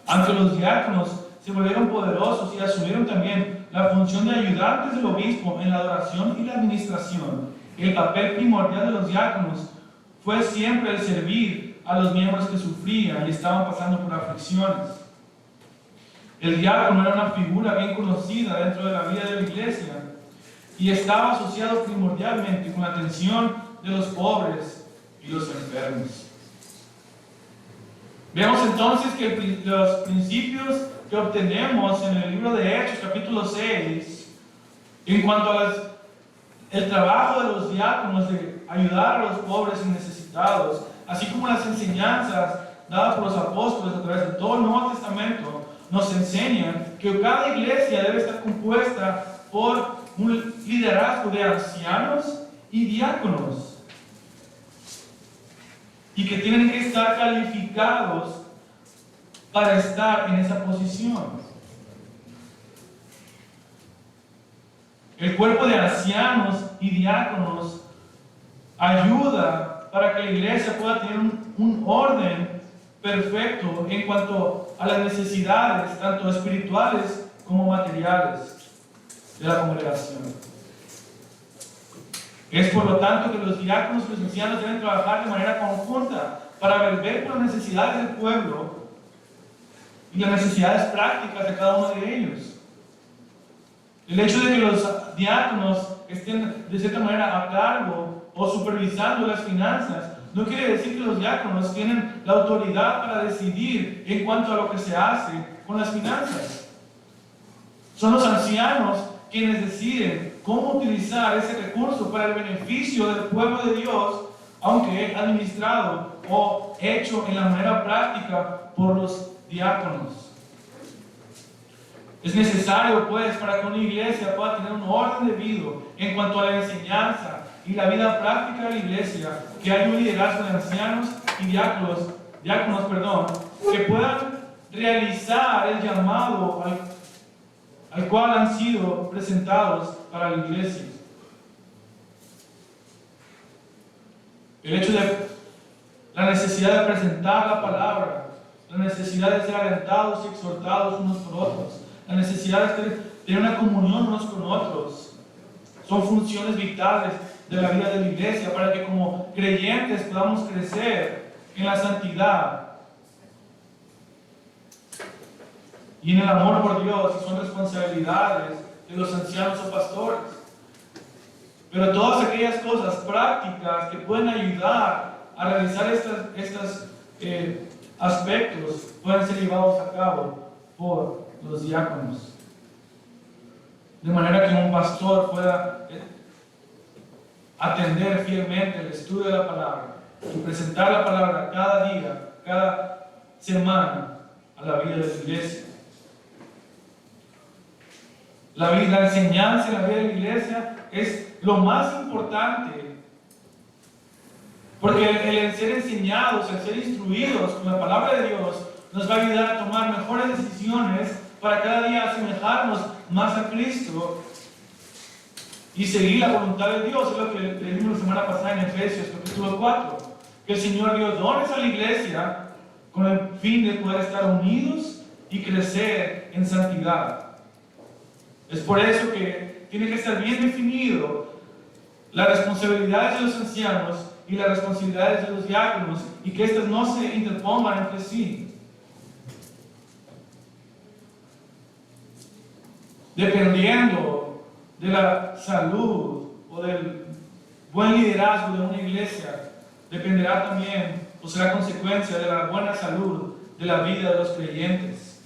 Aunque los diáconos se volvieron poderosos y asumieron también la función de ayudantes del obispo en la adoración y la administración. El papel primordial de los diáconos fue siempre el servir a los miembros que sufrían y estaban pasando por aflicciones. El diácono era una figura bien conocida dentro de la vida de la iglesia y estaba asociado primordialmente con la atención de los pobres y los enfermos. Vemos entonces que los principios que obtenemos en el libro de Hechos, capítulo 6, en cuanto al trabajo de los diáconos de ayudar a los pobres y necesitados, así como las enseñanzas dadas por los apóstoles a través de todo el Nuevo Testamento, nos enseñan que cada iglesia debe estar compuesta por un liderazgo de ancianos y diáconos, y que tienen que estar calificados para estar en esa posición. El cuerpo de ancianos y diáconos ayuda para que la iglesia pueda tener un orden perfecto en cuanto a las necesidades, tanto espirituales como materiales, de la congregación. Es por lo tanto que los diáconos y los ancianos deben trabajar de manera conjunta para ver por las necesidades del pueblo y las necesidades prácticas de cada uno de ellos. El hecho de que los diáconos estén de cierta manera a cargo o supervisando las finanzas no quiere decir que los diáconos tienen la autoridad para decidir en cuanto a lo que se hace con las finanzas. Son los ancianos quienes deciden cómo utilizar ese recurso para el beneficio del pueblo de Dios, aunque administrado o hecho en la manera práctica por los diáconos. Es necesario, pues, para que una iglesia pueda tener un orden debido en cuanto a la enseñanza y la vida práctica de la iglesia, que haya un liderazgo de ancianos y diáconos, que puedan realizar el llamado al cual han sido presentados para la iglesia. El hecho de la necesidad de presentar la palabra, la necesidad de ser alentados y exhortados unos por otros, la necesidad de tener una comunión unos con otros, son funciones vitales de la vida de la iglesia para que como creyentes podamos crecer en la santidad y en el amor por Dios, y son responsabilidades de los ancianos o pastores. Pero todas aquellas cosas prácticas que pueden ayudar a realizar estos aspectos pueden ser llevados a cabo por los diáconos. De manera que un pastor pueda atender fielmente el estudio de la palabra y presentar la palabra cada día, cada semana a la vida de la iglesia. La enseñanza en la vida de la iglesia es lo más importante, porque el ser enseñados, el ser instruidos con la palabra de Dios nos va a ayudar a tomar mejores decisiones para cada día asemejarnos más a Cristo y seguir la voluntad de Dios. Es lo que leímos la semana pasada en Efesios capítulo 4, que el Señor dio dones a la iglesia con el fin de poder estar unidos y crecer en santidad. Es por eso que tiene que estar bien definido las responsabilidades de los ancianos y las responsabilidades de los diáconos, y que éstas no se interpongan entre sí. Dependiendo de la salud o del buen liderazgo de una iglesia, dependerá también o será consecuencia de la buena salud de la vida de los creyentes.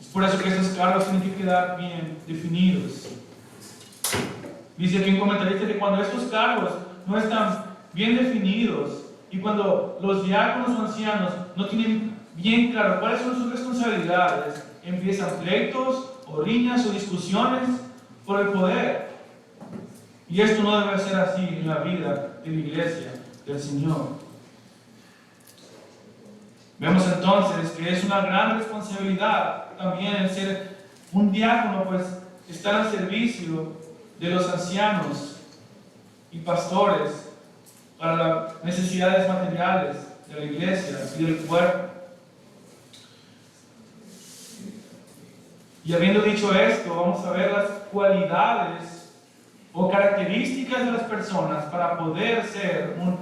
Es por eso que estos cargos tienen que quedar bien definidos. Dice aquí un comentarista que cuando estos cargos no están bien definidos y cuando los diáconos o ancianos no tienen bien claro cuáles son sus responsabilidades, empiezan pleitos o riñas o discusiones por el poder. Y esto no debe ser así en la vida de la iglesia del Señor. Vemos entonces que es una gran responsabilidad también el ser un diácono, pues estar al servicio de los ancianos y pastores para las necesidades materiales de la iglesia y del cuerpo. Y habiendo dicho esto, vamos a ver las cualidades o características de las personas para poder ser un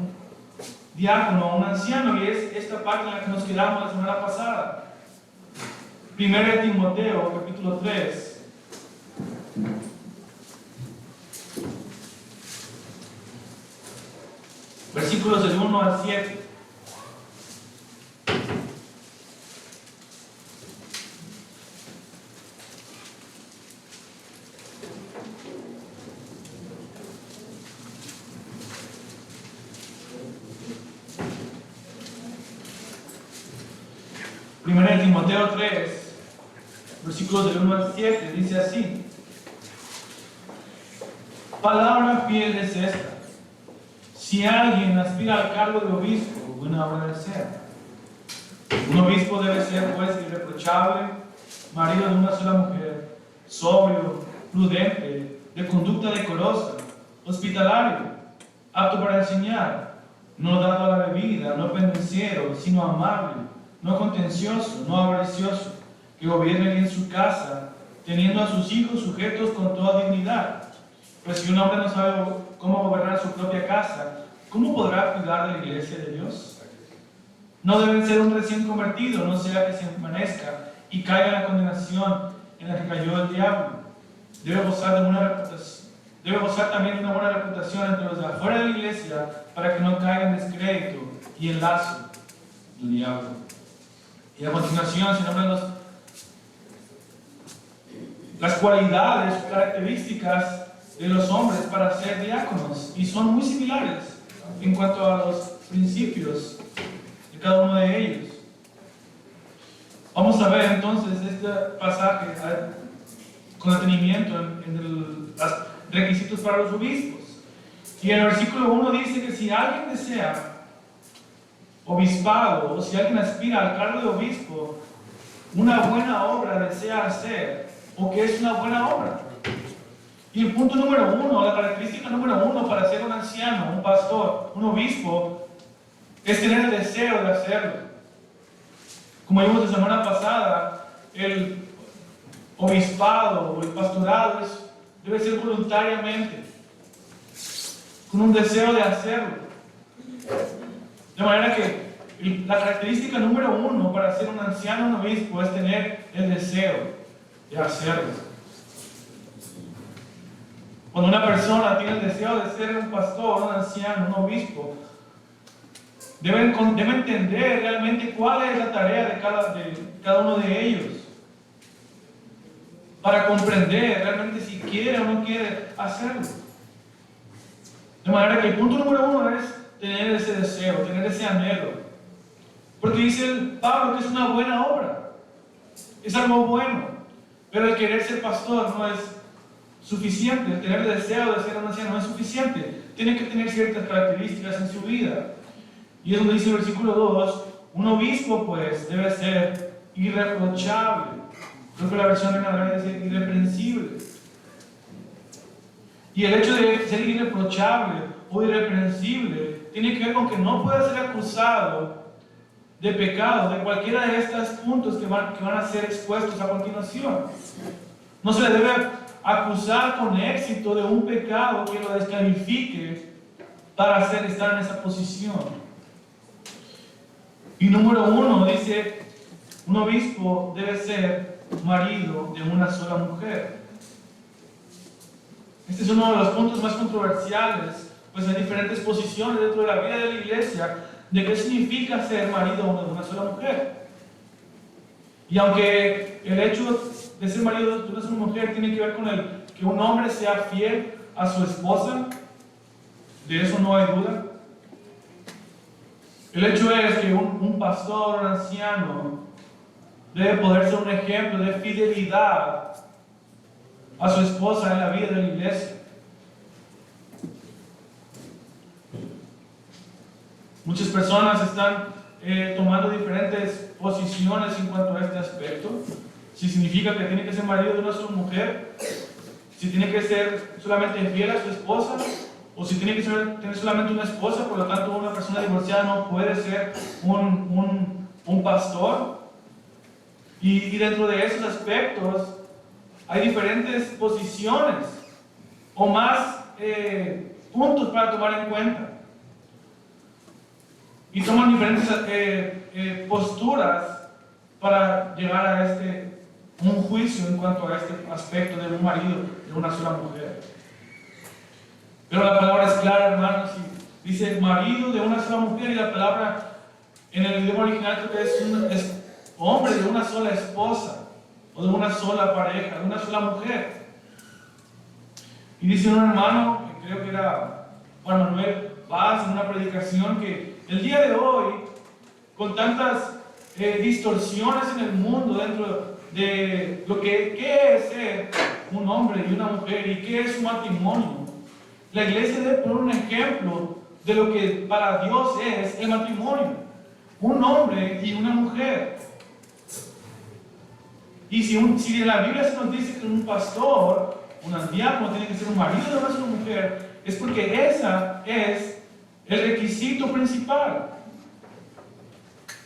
diácono o un anciano, y es esta parte en la que nos quedamos la semana pasada. 1 Timoteo, capítulo 3. Versículos del 1 al 7. Primero Timoteo 3, versículos del 1 al 7, dice así: palabra fiel es esta: si alguien aspira al cargo de obispo, buena obra debe ser. Un obispo debe ser, pues, irreprochable, marido de una sola mujer, sobrio, prudente, de conducta decorosa, hospitalario, apto para enseñar, no dado a la bebida, no pendenciero, sino amable, no contencioso, no avaricioso, que gobierne bien su casa, teniendo a sus hijos sujetos con toda dignidad. Pues si un hombre no sabe cómo gobernar su propia casa, ¿cómo podrá cuidar de la iglesia de Dios? No deben ser un recién convertido, no sea que se envanezca y caiga en la condenación en la que cayó el diablo. Debe gozar también de una buena reputación entre los de afuera de la iglesia, para que no caiga en descrédito y en lazo del diablo. Y a continuación se nombran las cualidades, características de los hombres para ser diáconos, y son muy similares en cuanto a los principios de cada uno de ellos. Vamos a ver entonces este pasaje con detenimiento en los requisitos para los obispos. Y en el versículo 1 dice que si alguien desea obispado, o si alguien aspira al cargo de obispo, una buena obra desea hacer, o que es una buena obra. Y el punto número 1, la característica número 1 para ser un anciano, un pastor, un obispo, es tener el deseo de hacerlo. Como vimos la semana pasada, el obispado o el pastorado debe ser voluntariamente, con un deseo de hacerlo. De manera que la característica número 1 para ser un anciano, un obispo, es tener el deseo de hacerlo. Cuando una persona tiene el deseo de ser un pastor, un anciano, un obispo, debe entender realmente cuál es la tarea de cada uno de ellos, para comprender realmente si quiere o no quiere hacerlo. De manera que el punto número 1 es tener ese deseo, tener ese anhelo. Porque dice Pablo que es una buena obra, es algo bueno, pero el querer ser pastor no es suficiente, el tener el deseo de ser un anciano no es suficiente, tiene que tener ciertas características en su vida. Y es donde dice el versículo 2, un obispo pues debe ser irreprochable. Creo que la versión Reina Valera dice irreprensible. Y el hecho de ser irreprochable o irreprensible tiene que ver con que no puede ser acusado de pecado, de cualquiera de estos puntos que van a ser expuestos a continuación. No se le debe acusar con éxito de un pecado que lo descalifique para estar en esa posición. Y número 1 dice, un obispo debe ser marido de una sola mujer. Este es uno de los puntos más controversiales, pues hay diferentes posiciones dentro de la vida de la iglesia de qué significa ser marido de una sola mujer. Y aunque el hecho de ser marido de una sola mujer tiene que ver con que un hombre sea fiel a su esposa, de eso no hay duda. El hecho es que un pastor, un anciano, debe poder ser un ejemplo de fidelidad a su esposa en la vida de la iglesia. Muchas personas están tomando diferentes posiciones en cuanto a este aspecto. Si significa que tiene que ser marido de una sola mujer, si tiene que ser solamente fiel a su esposa, o si tiene que tener solamente una esposa, por lo tanto una persona divorciada no puede ser un pastor. Y dentro de esos aspectos hay diferentes posiciones o más puntos para tomar en cuenta. Y toman diferentes posturas para llegar a un juicio en cuanto a este aspecto de un marido, de una sola mujer. Pero la palabra es clara, hermanos, y dice marido de una sola mujer, y la palabra en el idioma original creo que es hombre de una sola esposa, o de una sola pareja, de una sola mujer. Y dice un hermano, que creo que era Juan Manuel Paz, en una predicación, que el día de hoy, con tantas distorsiones en el mundo dentro de lo que qué es ser un hombre y una mujer y qué es un matrimonio, la iglesia debe poner un ejemplo de lo que para Dios es el matrimonio, un hombre y una mujer. Y si en la Biblia se nos dice que un pastor, un diácono tiene que ser un marido de una sola mujer, es porque esa es el requisito principal.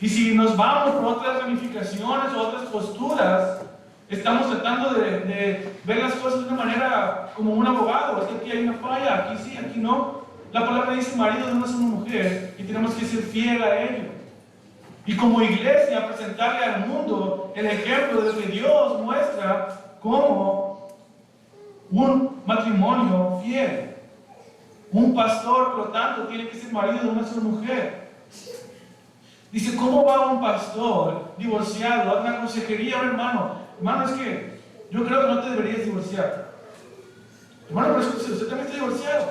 Y si nos vamos por otras ramificaciones o otras posturas, estamos tratando de ver las cosas de una manera como un abogado. Es que aquí hay una falla, aquí sí, aquí no. La palabra dice marido de una sola mujer y tenemos que ser fiel a ello. Y como iglesia presentarle al mundo el ejemplo de que Dios muestra como un matrimonio fiel. Un pastor, por lo tanto, tiene que ser marido de una sola mujer. Dice, ¿cómo va un pastor divorciado a una consejería, hermano? Hermano, es que yo creo que no te deberías divorciar. Hermano, pero usted también está divorciado.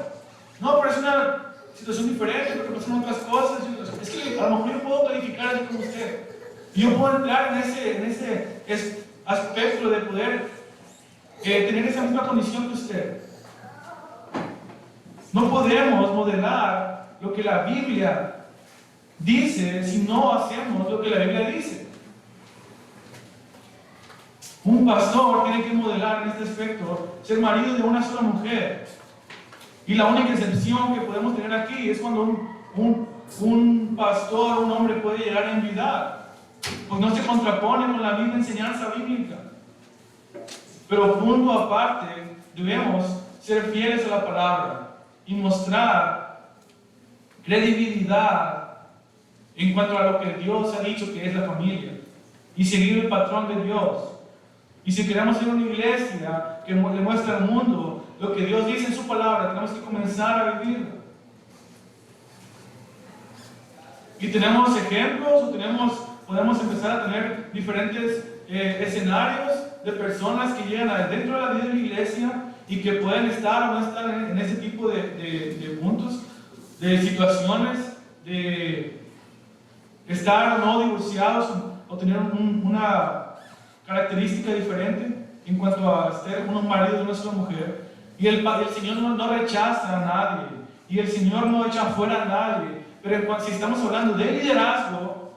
No, pero es una situación diferente, porque pasan otras cosas. Es que a lo mejor yo puedo calificar así como usted. Y yo puedo entrar en ese aspecto de poder tener esa misma condición que usted. No podemos modelar lo que la Biblia dice si no hacemos lo que la Biblia dice. Un pastor tiene que modelar en este aspecto ser marido de una sola mujer. Y la única excepción que podemos tener aquí es cuando un pastor, un hombre puede llegar a enviudar, pues no se contrapone con la misma enseñanza bíblica. Pero punto aparte, debemos ser fieles a la palabra y mostrar credibilidad en cuanto a lo que Dios ha dicho que es la familia y seguir el patrón de Dios. Y si queremos ser una iglesia que le muestre al mundo lo que Dios dice en su palabra, tenemos que comenzar a vivirlo. Y tenemos ejemplos, podemos empezar a tener diferentes escenarios de personas que llegan dentro de la vida de la iglesia y que pueden estar o no estar en ese tipo de puntos, de situaciones, de estar o no divorciados o tener una característica diferente en cuanto a ser unos maridos de una sola mujer. Y el Señor no rechaza a nadie, y el Señor no echa fuera a nadie. Pero si estamos hablando de liderazgo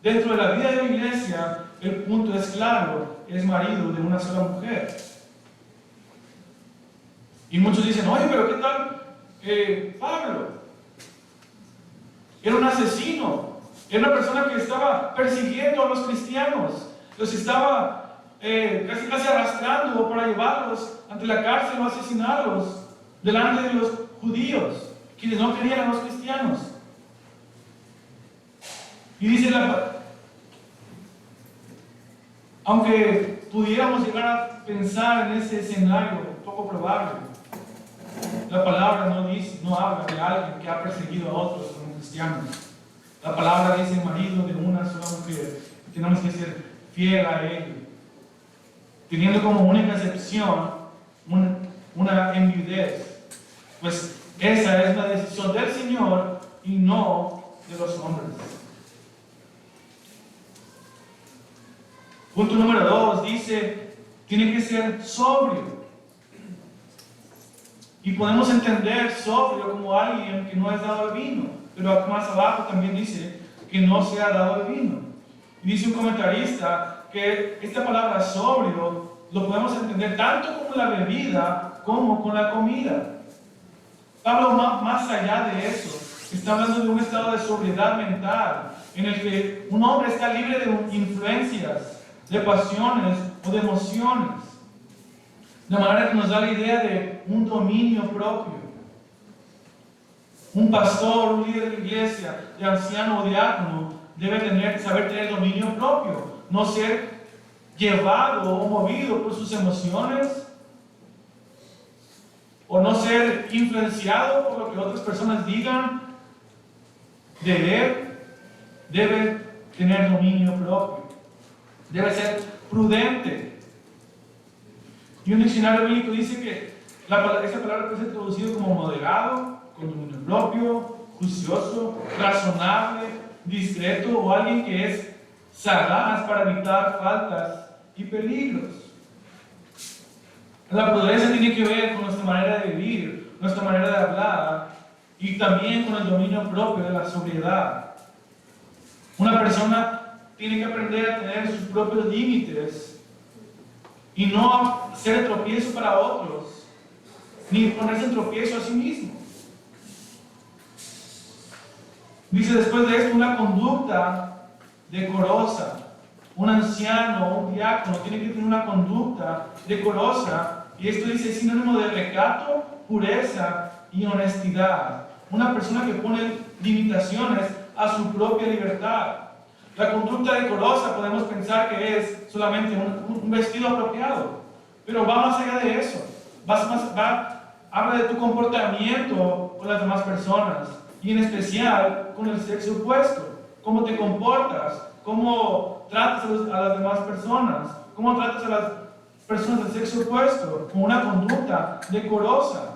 dentro de la vida de la iglesia, el punto es claro, es marido de una sola mujer. Y muchos dicen, oye, pero ¿qué tal Pablo? Era un asesino, era una persona que estaba persiguiendo a los cristianos, los estaba casi arrastrando para llevarlos ante la cárcel o asesinarlos delante de los judíos, quienes no querían a los cristianos. Y dice aunque pudiéramos llegar a pensar en ese escenario poco probable, la palabra no habla de alguien que ha perseguido a otros como cristianos. La palabra dice marido de una sola mujer. Y tenemos que ser fiel a ello, teniendo como única excepción una enviudez, pues esa es la decisión del Señor y no de los hombres. Punto número 2 dice, tiene que ser sobrio. Y podemos entender sobrio como alguien que no es dado al vino, pero más abajo también dice que no sea dado al vino. Y dice un comentarista que esta palabra sobrio lo podemos entender tanto como la bebida como con la comida. Pablo, más allá de eso, está hablando de un estado de sobriedad mental en el que un hombre está libre de influencias, de pasiones o de emociones. De manera que nos da la idea de un dominio propio. Un pastor, un líder de la iglesia, de anciano o diácono, debe saber tener dominio propio, no ser llevado o movido por sus emociones, o no ser influenciado por lo que otras personas digan de él. Debe tener dominio propio, debe ser prudente. Y un diccionario bíblico dice que esta palabra puede ser traducida como moderado, con dominio propio, juicioso, razonable, discreto, o alguien que es sagaz para evitar faltas y peligros. La prudencia tiene que ver con nuestra manera de vivir, nuestra manera de hablar, y también con el dominio propio de la sobriedad. Una persona tiene que aprender a tener sus propios límites y no ser tropiezo para otros, ni ponerse en tropiezo a sí mismo. Dice después de esto, una conducta decorosa. Un anciano o un diácono tiene que tener una conducta decorosa, y esto dice sinónimo de recato, pureza y honestidad. Una persona que pone limitaciones a su propia libertad. La conducta decorosa podemos pensar que es solamente un vestido apropiado, pero va más allá de eso. Habla de tu comportamiento con las demás personas, y en especial con el sexo opuesto. Cómo te comportas, cómo tratas a las demás personas, cómo tratas a las personas del sexo opuesto, con una conducta decorosa,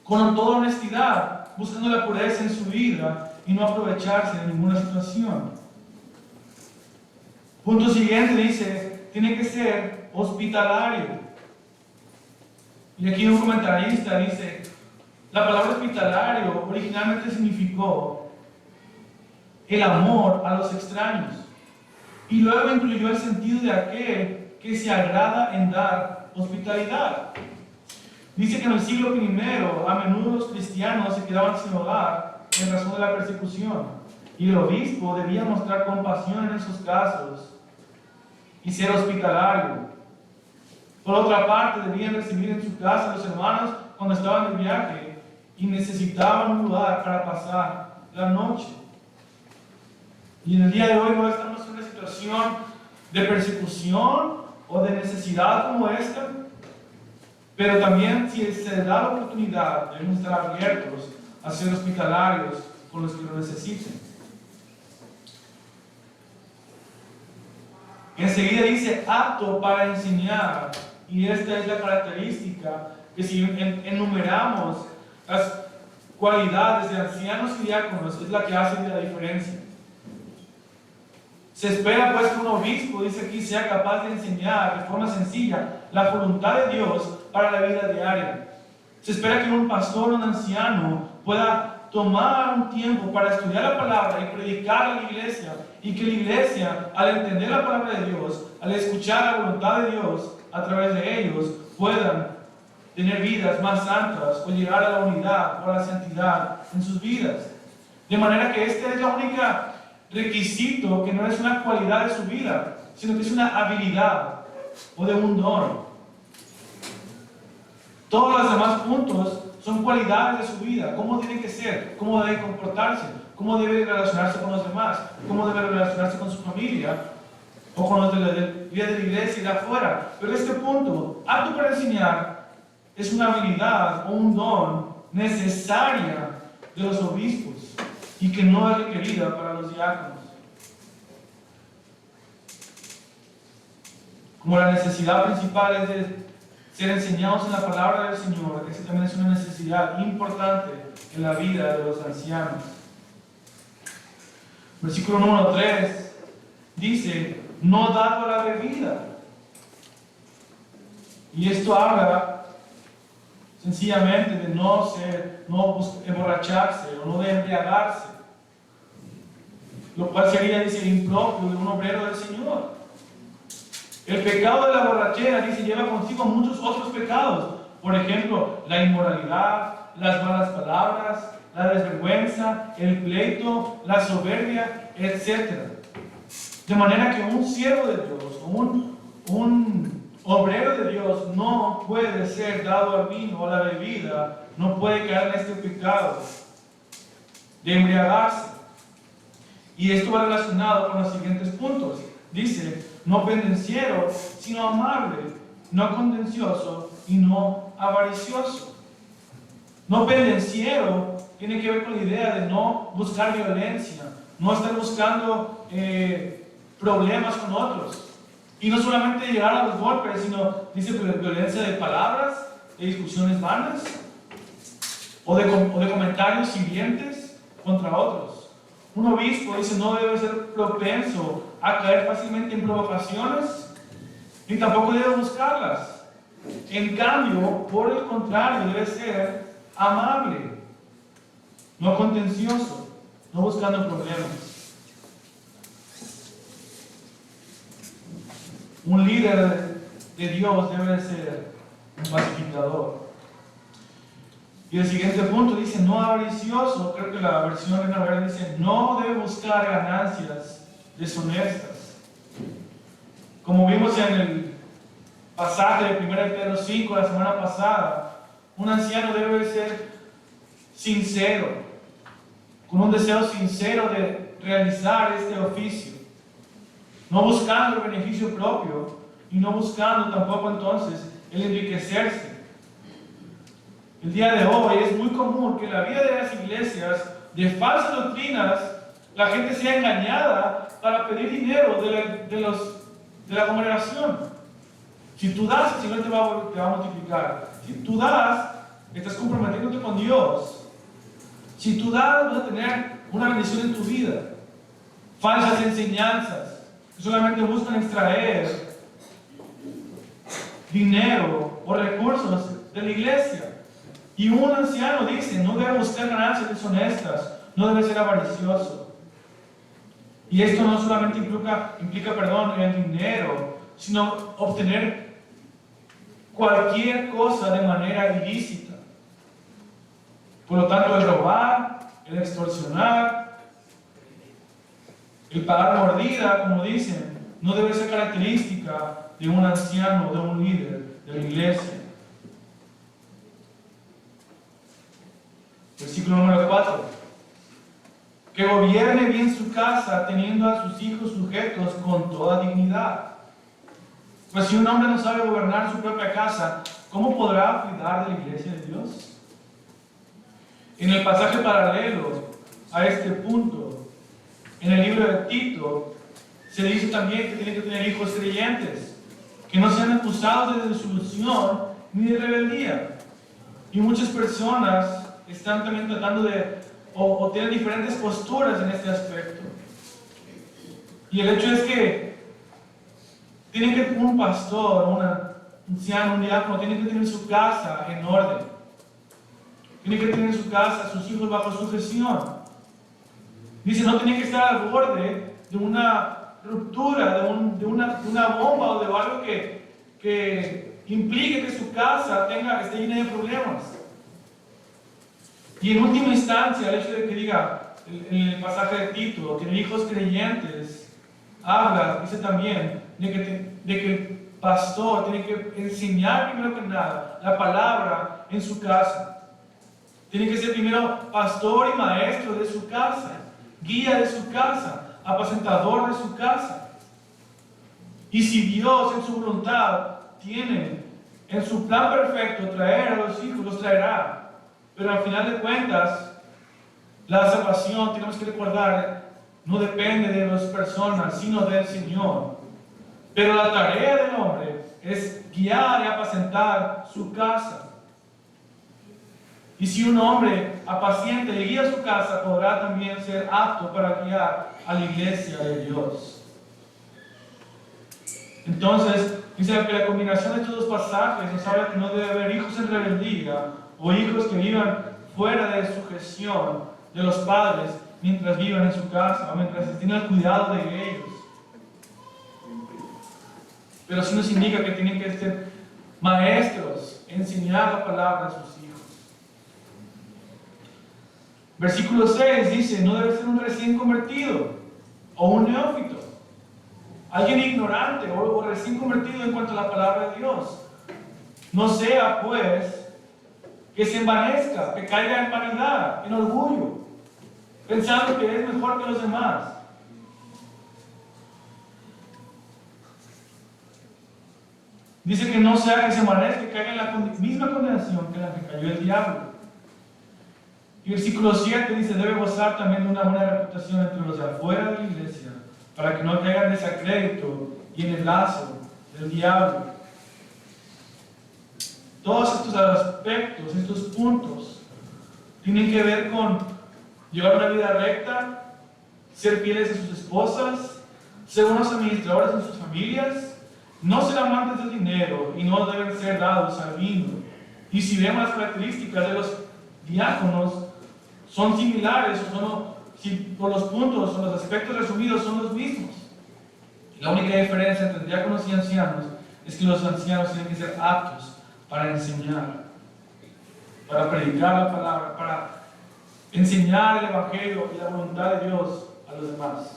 con toda honestidad, buscando la pureza en su vida y no aprovecharse de ninguna situación. Punto siguiente dice, tiene que ser hospitalario. Y aquí un comentarista dice, la palabra hospitalario originalmente significó el amor a los extraños, y luego incluyó el sentido de aquel que se agrada en dar hospitalidad. Dice que en el siglo I, a menudo los cristianos se quedaban sin hogar en razón de la persecución, y el obispo debía mostrar compasión en esos casos y ser hospitalario. Por otra parte, debían recibir en su casa a los hermanos cuando estaban de viaje y necesitaban un lugar para pasar la noche. Y en el día de hoy no estamos en una situación de persecución o de necesidad como esta, pero también si se da la oportunidad, debemos estar abiertos a ser hospitalarios con los que lo necesiten. Enseguida dice apto para enseñar, y esta es la característica que si enumeramos las cualidades de ancianos y diáconos, es la que hace la diferencia. Se espera pues que un obispo, dice aquí, sea capaz de enseñar de forma sencilla la voluntad de Dios para la vida diaria. Se espera que un pastor o un anciano pueda tomar un tiempo para estudiar la palabra y predicar a la iglesia, y que la iglesia, al entender la palabra de Dios, al escuchar la voluntad de Dios a través de ellos, puedan tener vidas más santas o llegar a la unidad o a la santidad en sus vidas. De manera que este es la única requisito, que no es una cualidad de su vida, sino que es una habilidad o de un don. Todos los demás puntos son cualidades de su vida. Cómo tiene que ser, cómo debe comportarse, cómo debe relacionarse con los demás, cómo debe relacionarse con su familia o con los de la vida de la iglesia y de afuera. Pero este punto, apto para enseñar, es una habilidad o un don necesaria de los obispos y que no es requerida para los diáconos. Como la necesidad principal es de ser enseñados en la palabra del Señor, esa también es una necesidad importante en la vida de los ancianos. Versículo número 3 dice, no dado a la bebida. Y esto habla sencillamente de no emborracharse o no de embriagarse, lo cual sería, dice, impropio de un obrero del Señor. El pecado de la borrachera, dice, lleva consigo muchos otros pecados. Por ejemplo, la inmoralidad, las malas palabras, la desvergüenza, el pleito, la soberbia, etc. De manera que un siervo de Dios, un obrero de Dios no puede ser dado al vino o a la bebida, no puede caer en este pecado de embriagarse. Y esto va relacionado con los siguientes puntos. Dice, no pendenciero, sino amable, no contencioso y no avaricioso. No pendenciero tiene que ver con la idea de no buscar violencia, no estar buscando problemas con otros. Y no solamente llegar a los golpes, sino, dice, violencia de palabras, de discusiones vanas, o de comentarios hirientes contra otros. Un obispo, dice, no debe ser propenso a caer fácilmente en provocaciones, ni tampoco debe buscarlas. En cambio, por el contrario, debe ser amable, no contencioso, no buscando problemas. Un líder de Dios debe ser un pacificador. Y el siguiente punto dice, no avaricioso. Creo que la versión Reina Valera dice, no debe buscar ganancias deshonestas. Como vimos en el pasaje de 1 Pedro 5 la semana pasada, un anciano debe ser sincero, con un deseo sincero de realizar este oficio, no buscando el beneficio propio y no buscando tampoco entonces el enriquecerse. El día de hoy es muy común que en la vida de las iglesias de falsas doctrinas la gente sea engañada para pedir dinero de la congregación. Si tú das, el Señor te va a multiplicar. Si tú das, estás comprometiéndote con Dios. Si tú das, vas a tener una bendición en tu vida. Falsas enseñanzas que solamente buscan extraer dinero o recursos de la iglesia. Y un anciano dice, no debe buscar ganancias deshonestas, no debe ser avaricioso. Y esto no solamente implica el dinero, sino obtener cualquier cosa de manera ilícita. Por lo tanto, el robar, el extorsionar, el pagar mordida, como dicen, no debe ser característica de un anciano, de un líder de la iglesia. Versículo número 4. Que gobierne bien su casa, teniendo a sus hijos sujetos con toda dignidad. Pues si un hombre no sabe gobernar su propia casa, ¿cómo podrá cuidar de la iglesia de Dios? En el pasaje paralelo a este punto, en el libro de Tito, se dice también que tienen que tener hijos creyentes, que no sean acusados de disolución ni de rebeldía. Y muchas personas están también tratando o tienen diferentes posturas en este aspecto. Y el hecho es que tienen que un pastor, un anciano, un diácono, tienen que tener su casa en orden. Tienen que tener su casa, sus hijos bajo sujeción. Dice, no tienen que estar al borde de una ruptura, de una bomba o de algo que implique que su casa esté llena de problemas. Y en última instancia, el hecho de que diga en el pasaje de Tito, que hijos creyentes, dice también de que el pastor tiene que enseñar primero que nada la palabra en su casa. Tiene que ser primero pastor y maestro de su casa, guía de su casa, apacentador de su casa. Y si Dios en su voluntad tiene en su plan perfecto traer a los hijos, los traerá. Pero al final de cuentas, la salvación, tenemos que recordar, no depende de las personas, sino del Señor. Pero la tarea del hombre es guiar y apacentar su casa. Y si un hombre apacienta y guía su casa, podrá también ser apto para guiar a la iglesia de Dios. Entonces, dice que la combinación de estos dos pasajes nos habla que no debe haber hijos en rebeldía o hijos que vivan fuera de sujeción de los padres mientras vivan en su casa o mientras estén al cuidado de ellos. Pero sí nos indica que tienen que ser maestros, enseñar la palabra a sus hijos. Versículo 6 dice, no debe ser un recién convertido o un neófito. alguien ignorante o recién convertido en cuanto a la palabra de Dios. No sea, pues, que se envanezca, que caiga en vanidad, en orgullo, pensando que es mejor que los demás. Dice que no sea que se envanezca, que caiga en la misma condenación que la que cayó el diablo. Y versículo 7 dice, debe gozar también de una buena reputación entre los de afuera de la iglesia, para que no caigan en desacrédito y en el lazo del diablo. Todos estos aspectos, estos puntos, tienen que ver con llevar una vida recta, ser fieles a sus esposas, ser buenos administradores en sus familias, no ser amantes del dinero y no deben ser dados al vino. Y si vemos las características de los diáconos, son similares, si por los puntos o los aspectos resumidos son los mismos. La única diferencia entre diáconos y ancianos es que los ancianos tienen que ser aptos para enseñar, para predicar la palabra, para enseñar el Evangelio y la voluntad de Dios a los demás.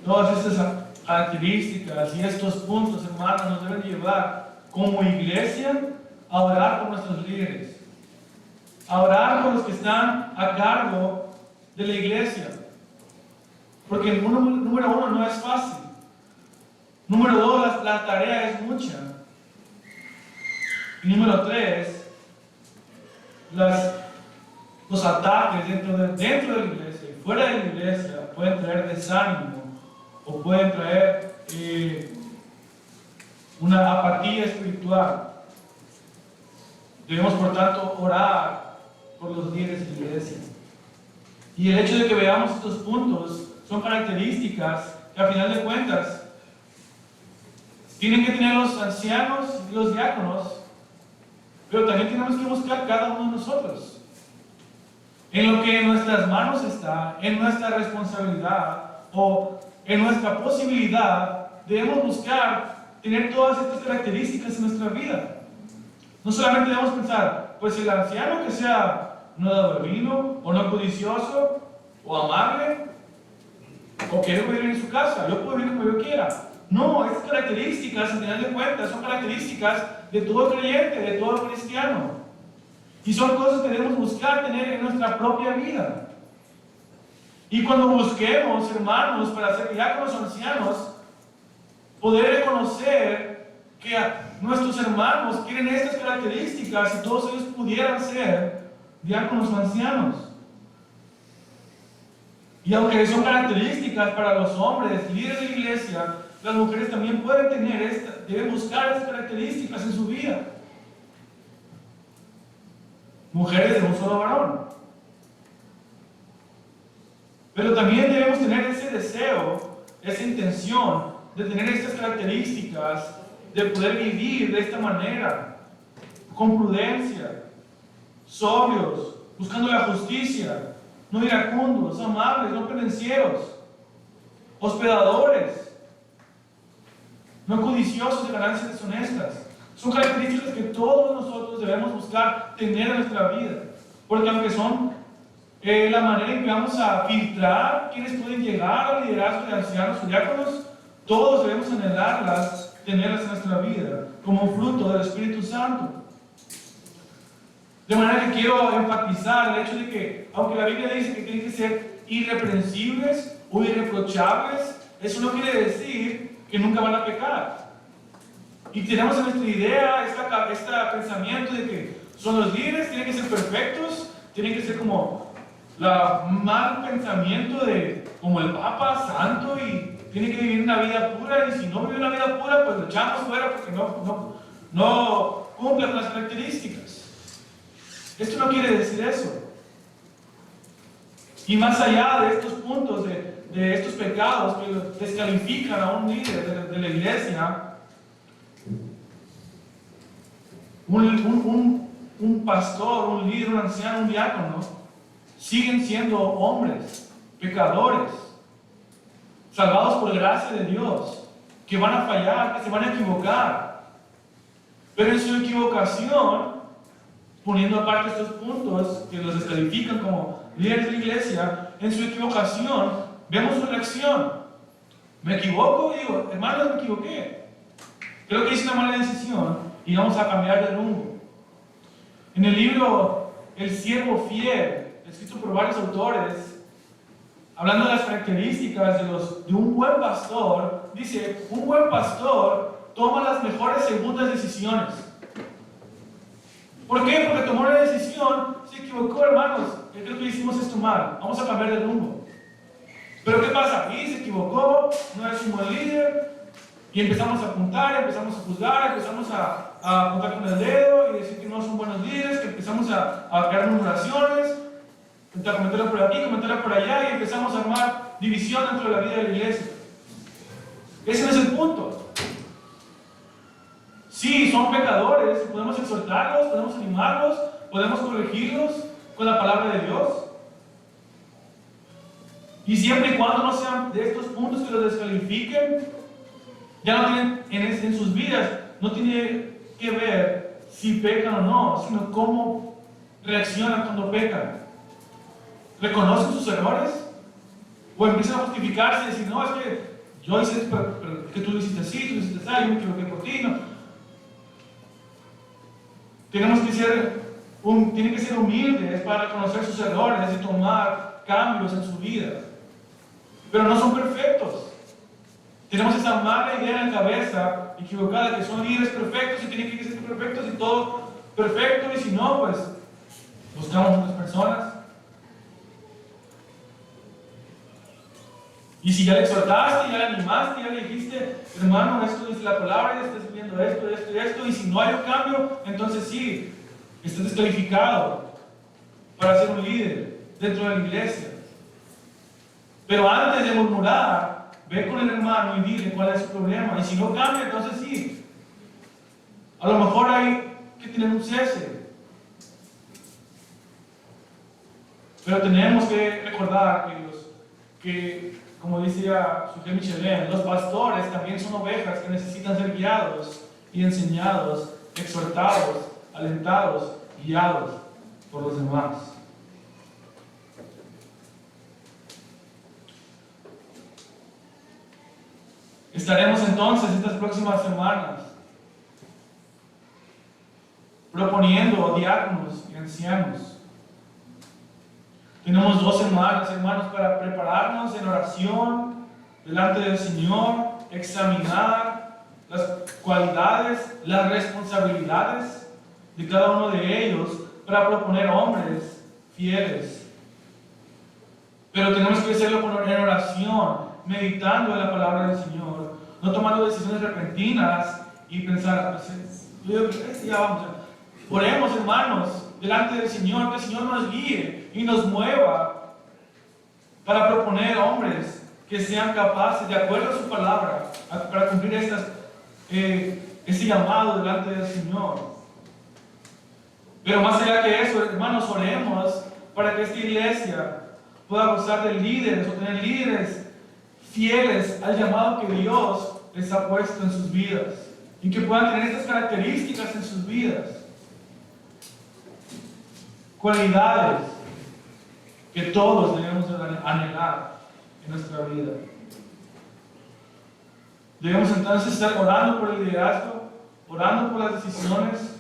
Todas estas características y estos puntos, hermanos, nos deben llevar como iglesia a orar por nuestros líderes, a orar por los que están a cargo de la iglesia. Porque el número uno no es fácil. Número dos, la tarea es mucha. Y número tres, los ataques dentro de la iglesia y fuera de la iglesia pueden traer desánimo o pueden traer una apatía espiritual. Debemos, por tanto, orar por los líderes de la iglesia. Y el hecho de que veamos estos puntos son características que, a final de cuentas, tienen que tener los ancianos y los diáconos, pero también tenemos que buscar cada uno de nosotros. En lo que en nuestras manos está, en nuestra responsabilidad o en nuestra posibilidad, debemos buscar tener todas estas características en nuestra vida. No solamente debemos pensar, pues el anciano que sea no dado de vino, o no codicioso, o amable, o que debe vivir en su casa, yo puedo vivir como yo quiera. No, estas características, al final de cuentas, son características de todo creyente, de todo cristiano. Y son cosas que debemos buscar tener en nuestra propia vida. Y cuando busquemos, hermanos, para ser diáconos o ancianos, poder reconocer que nuestros hermanos quieren estas características y todos ellos pudieran ser diáconos o ancianos. Y aunque son características para los hombres, líderes de la iglesia, las mujeres también pueden tener deben buscar estas características en su vida. Mujeres de un solo varón. Pero también debemos tener ese deseo, esa intención de tener estas características, de poder vivir de esta manera, con prudencia, sobrios, buscando la justicia, no iracundos, amables, no pendencieros, hospedadores, no codiciosos de ganancias deshonestas. Son características que todos nosotros debemos buscar tener en nuestra vida, porque aunque son la manera en que vamos a filtrar quienes pueden llegar al liderazgo de ancianos o diáconos, todos debemos anhelarlas, tenerlas en nuestra vida como fruto del Espíritu Santo. De manera que quiero enfatizar el hecho de que, aunque la Biblia dice que tienen que ser irreprensibles o irreprochables, eso no quiere decir que nunca van a pecar. Y tenemos en nuestra idea este pensamiento de que son los líderes, tienen que ser perfectos, tienen que ser como mal pensamiento de como el Papa Santo y tiene que vivir una vida pura, y si no vive una vida pura, pues lo echamos fuera porque no cumple con las características. Esto no quiere decir eso. Y más allá de estos puntos, de estos pecados que descalifican a un líder de la iglesia, un pastor, un líder, un anciano, un diácono, siguen siendo hombres, pecadores, salvados por gracia de Dios, que van a fallar, que se van a equivocar. Pero en su equivocación, poniendo aparte estos puntos que los descalifican como líderes de la iglesia, en su equivocación, vemos su reacción. ¿Me equivoco? Digo, hermanos, me equivoqué. Creo que hice una mala decisión y vamos a cambiar de rumbo. En el libro El siervo fiel, escrito por varios autores, hablando de las características de un buen pastor, dice, un buen pastor toma las mejores segundas decisiones. ¿Por qué? Porque tomó una decisión, se equivocó, hermanos, creo que hicimos esto mal, vamos a cambiar de rumbo. Pero ¿qué pasa? Y se equivocó, no es un buen líder, y empezamos a apuntar, empezamos a juzgar, empezamos a apuntar con el dedo y decir que no son buenos líderes, que empezamos a crear murmuraciones, comentarlo por aquí, comentarlo por allá, y empezamos a armar división dentro de la vida de la iglesia. Ese no es el punto. Sí, son pecadores, podemos exhortarlos, podemos animarlos, podemos corregirlos con la palabra de Dios. Y siempre y cuando no sean de estos puntos que los descalifiquen, ya no tienen en sus vidas, no tiene que ver si pecan o no, sino cómo reaccionan cuando pecan. ¿Reconocen sus errores? ¿O empiezan a justificarse y decir, no, es que yo hice, pero que tú lo hiciste así, tú lo hiciste así, yo me equivoqué por ti? No. Tienen que ser humildes para reconocer sus errores y tomar cambios en su vida. Pero no son perfectos. Tenemos esa mala idea en la cabeza equivocada que son líderes perfectos y tienen que ser perfectos y todo perfecto, y si no, pues buscamos otras personas. Y si ya le exhortaste, ya le animaste, ya le dijiste, hermano, esto dice la palabra, ya estás viendo esto, esto y esto, y si no hay un cambio, entonces sí, estás descalificado para ser un líder dentro de la iglesia. Pero antes de murmurar, ve con el hermano y dile cuál es su problema, y si no cambia, entonces sí. A lo mejor hay que tener un cese. Pero tenemos que recordar que como decía Suger Michelin, los pastores también son ovejas que necesitan ser guiados y enseñados, exhortados, alentados, guiados por los demás. Estaremos entonces estas próximas semanas proponiendo diáconos y ancianos. Tenemos 2 semanas, hermanos, para prepararnos en oración delante del Señor, examinar las cualidades, las responsabilidades de cada uno de ellos para proponer hombres fieles. Pero tenemos que hacerlo en oración, meditando en la palabra del Señor, no tomando decisiones repentinas y pensar, ya vamos. Oremos, hermanos, delante del Señor, que el Señor nos guíe y nos mueva para proponer hombres que sean capaces, de acuerdo a su palabra, para cumplir ese llamado delante del Señor. Pero más allá que eso, hermanos, oremos para que esta iglesia pueda gozar de líderes o tener líderes fieles al llamado que Dios les ha puesto en sus vidas y que puedan tener estas características en sus vidas. Cualidades que todos debemos anhelar en nuestra vida. Debemos entonces estar orando por el liderazgo, orando por las decisiones,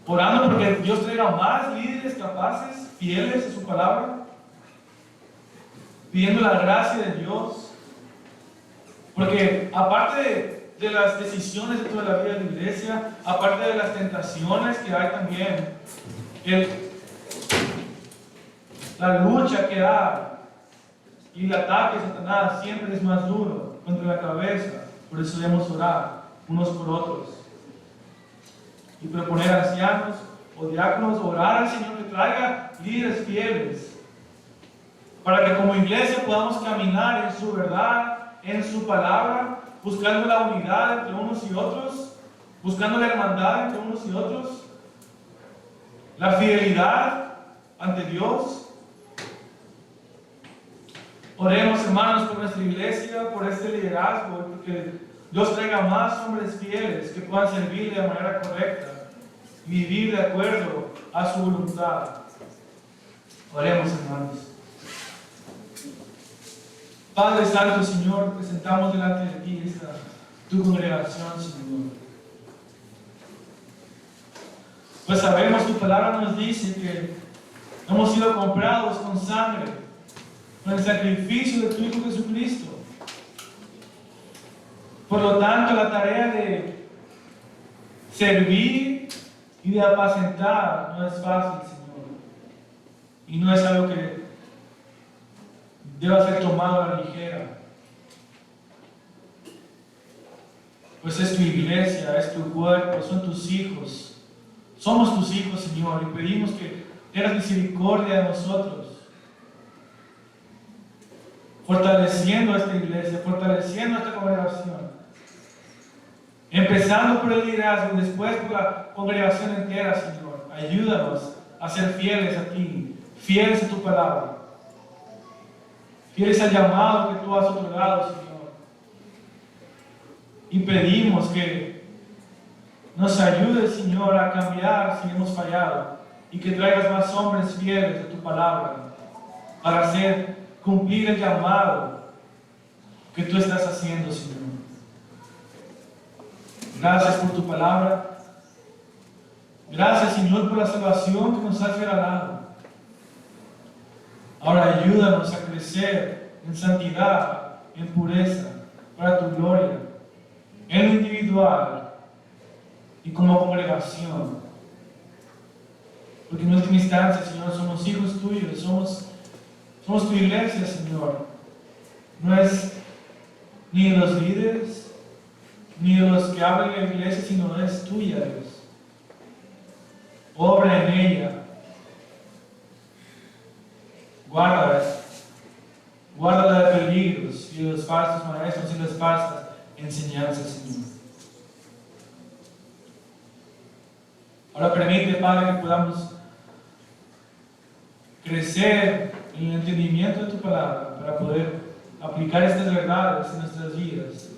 orando porque Dios traiga más líderes capaces, fieles a su palabra, pidiendo la gracia de Dios, porque aparte de las decisiones dentro de la vida de la iglesia, aparte de las tentaciones que hay también, la lucha que hay y el ataque de Satanás siempre es más duro contra la cabeza. Por eso debemos orar unos por otros y proponer a ancianos o diáconos, orar al Señor que traiga líderes fieles para que como iglesia podamos caminar en su verdad, en su palabra, buscando la unidad entre unos y otros, buscando la hermandad entre unos y otros, la fidelidad ante Dios. Oremos, hermanos, por nuestra iglesia, por este liderazgo, porque Dios traiga más hombres fieles que puedan servirle de manera correcta. y vivir de acuerdo a su voluntad. Oremos, hermanos. Padre Santo, Señor, presentamos delante de ti tu congregación, Señor. Pues sabemos, tu palabra nos dice que hemos sido comprados con sangre, con el sacrificio de tu Hijo Jesucristo. Por lo tanto, la tarea de servir y de apacentar no es fácil, Señor. Y no es algo que deba ser tomado a la ligera. Pues es tu iglesia, es tu cuerpo, son tus hijos. Somos tus hijos, Señor, y pedimos que tengas misericordia de nosotros, fortaleciendo a esta iglesia, fortaleciendo a esta congregación, empezando por el liderazgo y después por la congregación entera, Señor. Ayúdanos a ser fieles a ti, fieles a tu palabra, fieles al llamado que tú has otorgado, Señor. Y pedimos que nos ayudes, Señor, a cambiar si hemos fallado y que traigas más hombres fieles a tu palabra para cumplir el llamado que tú estás haciendo, Señor. Gracias por tu palabra. Gracias, Señor, por la salvación que nos has regalado. Ahora ayúdanos a crecer en santidad, en pureza, para tu gloria, en lo individual y como congregación. Porque en última instancia, Señor, somos hijos tuyos, somos tu iglesia, Señor. No es ni de los líderes, ni de los que hablan en la iglesia, sino es tuya, Dios. Obra en ella. Guárdala de peligros y de los falsos maestros y las falsas enseñanzas, Señor. Ahora permite, Padre, que podamos crecer en el entendimiento de tu palabra para poder aplicar estas verdades en nuestras vidas,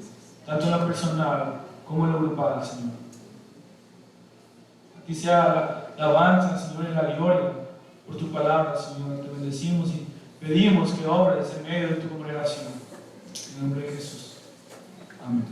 tanto en lo personal como en lo grupal, Señor. A ti sea la alabanza, Señor, y la gloria por tu palabra, Señor. Te bendecimos y pedimos que obres en medio de tu congregación. En el nombre de Jesús. Amén.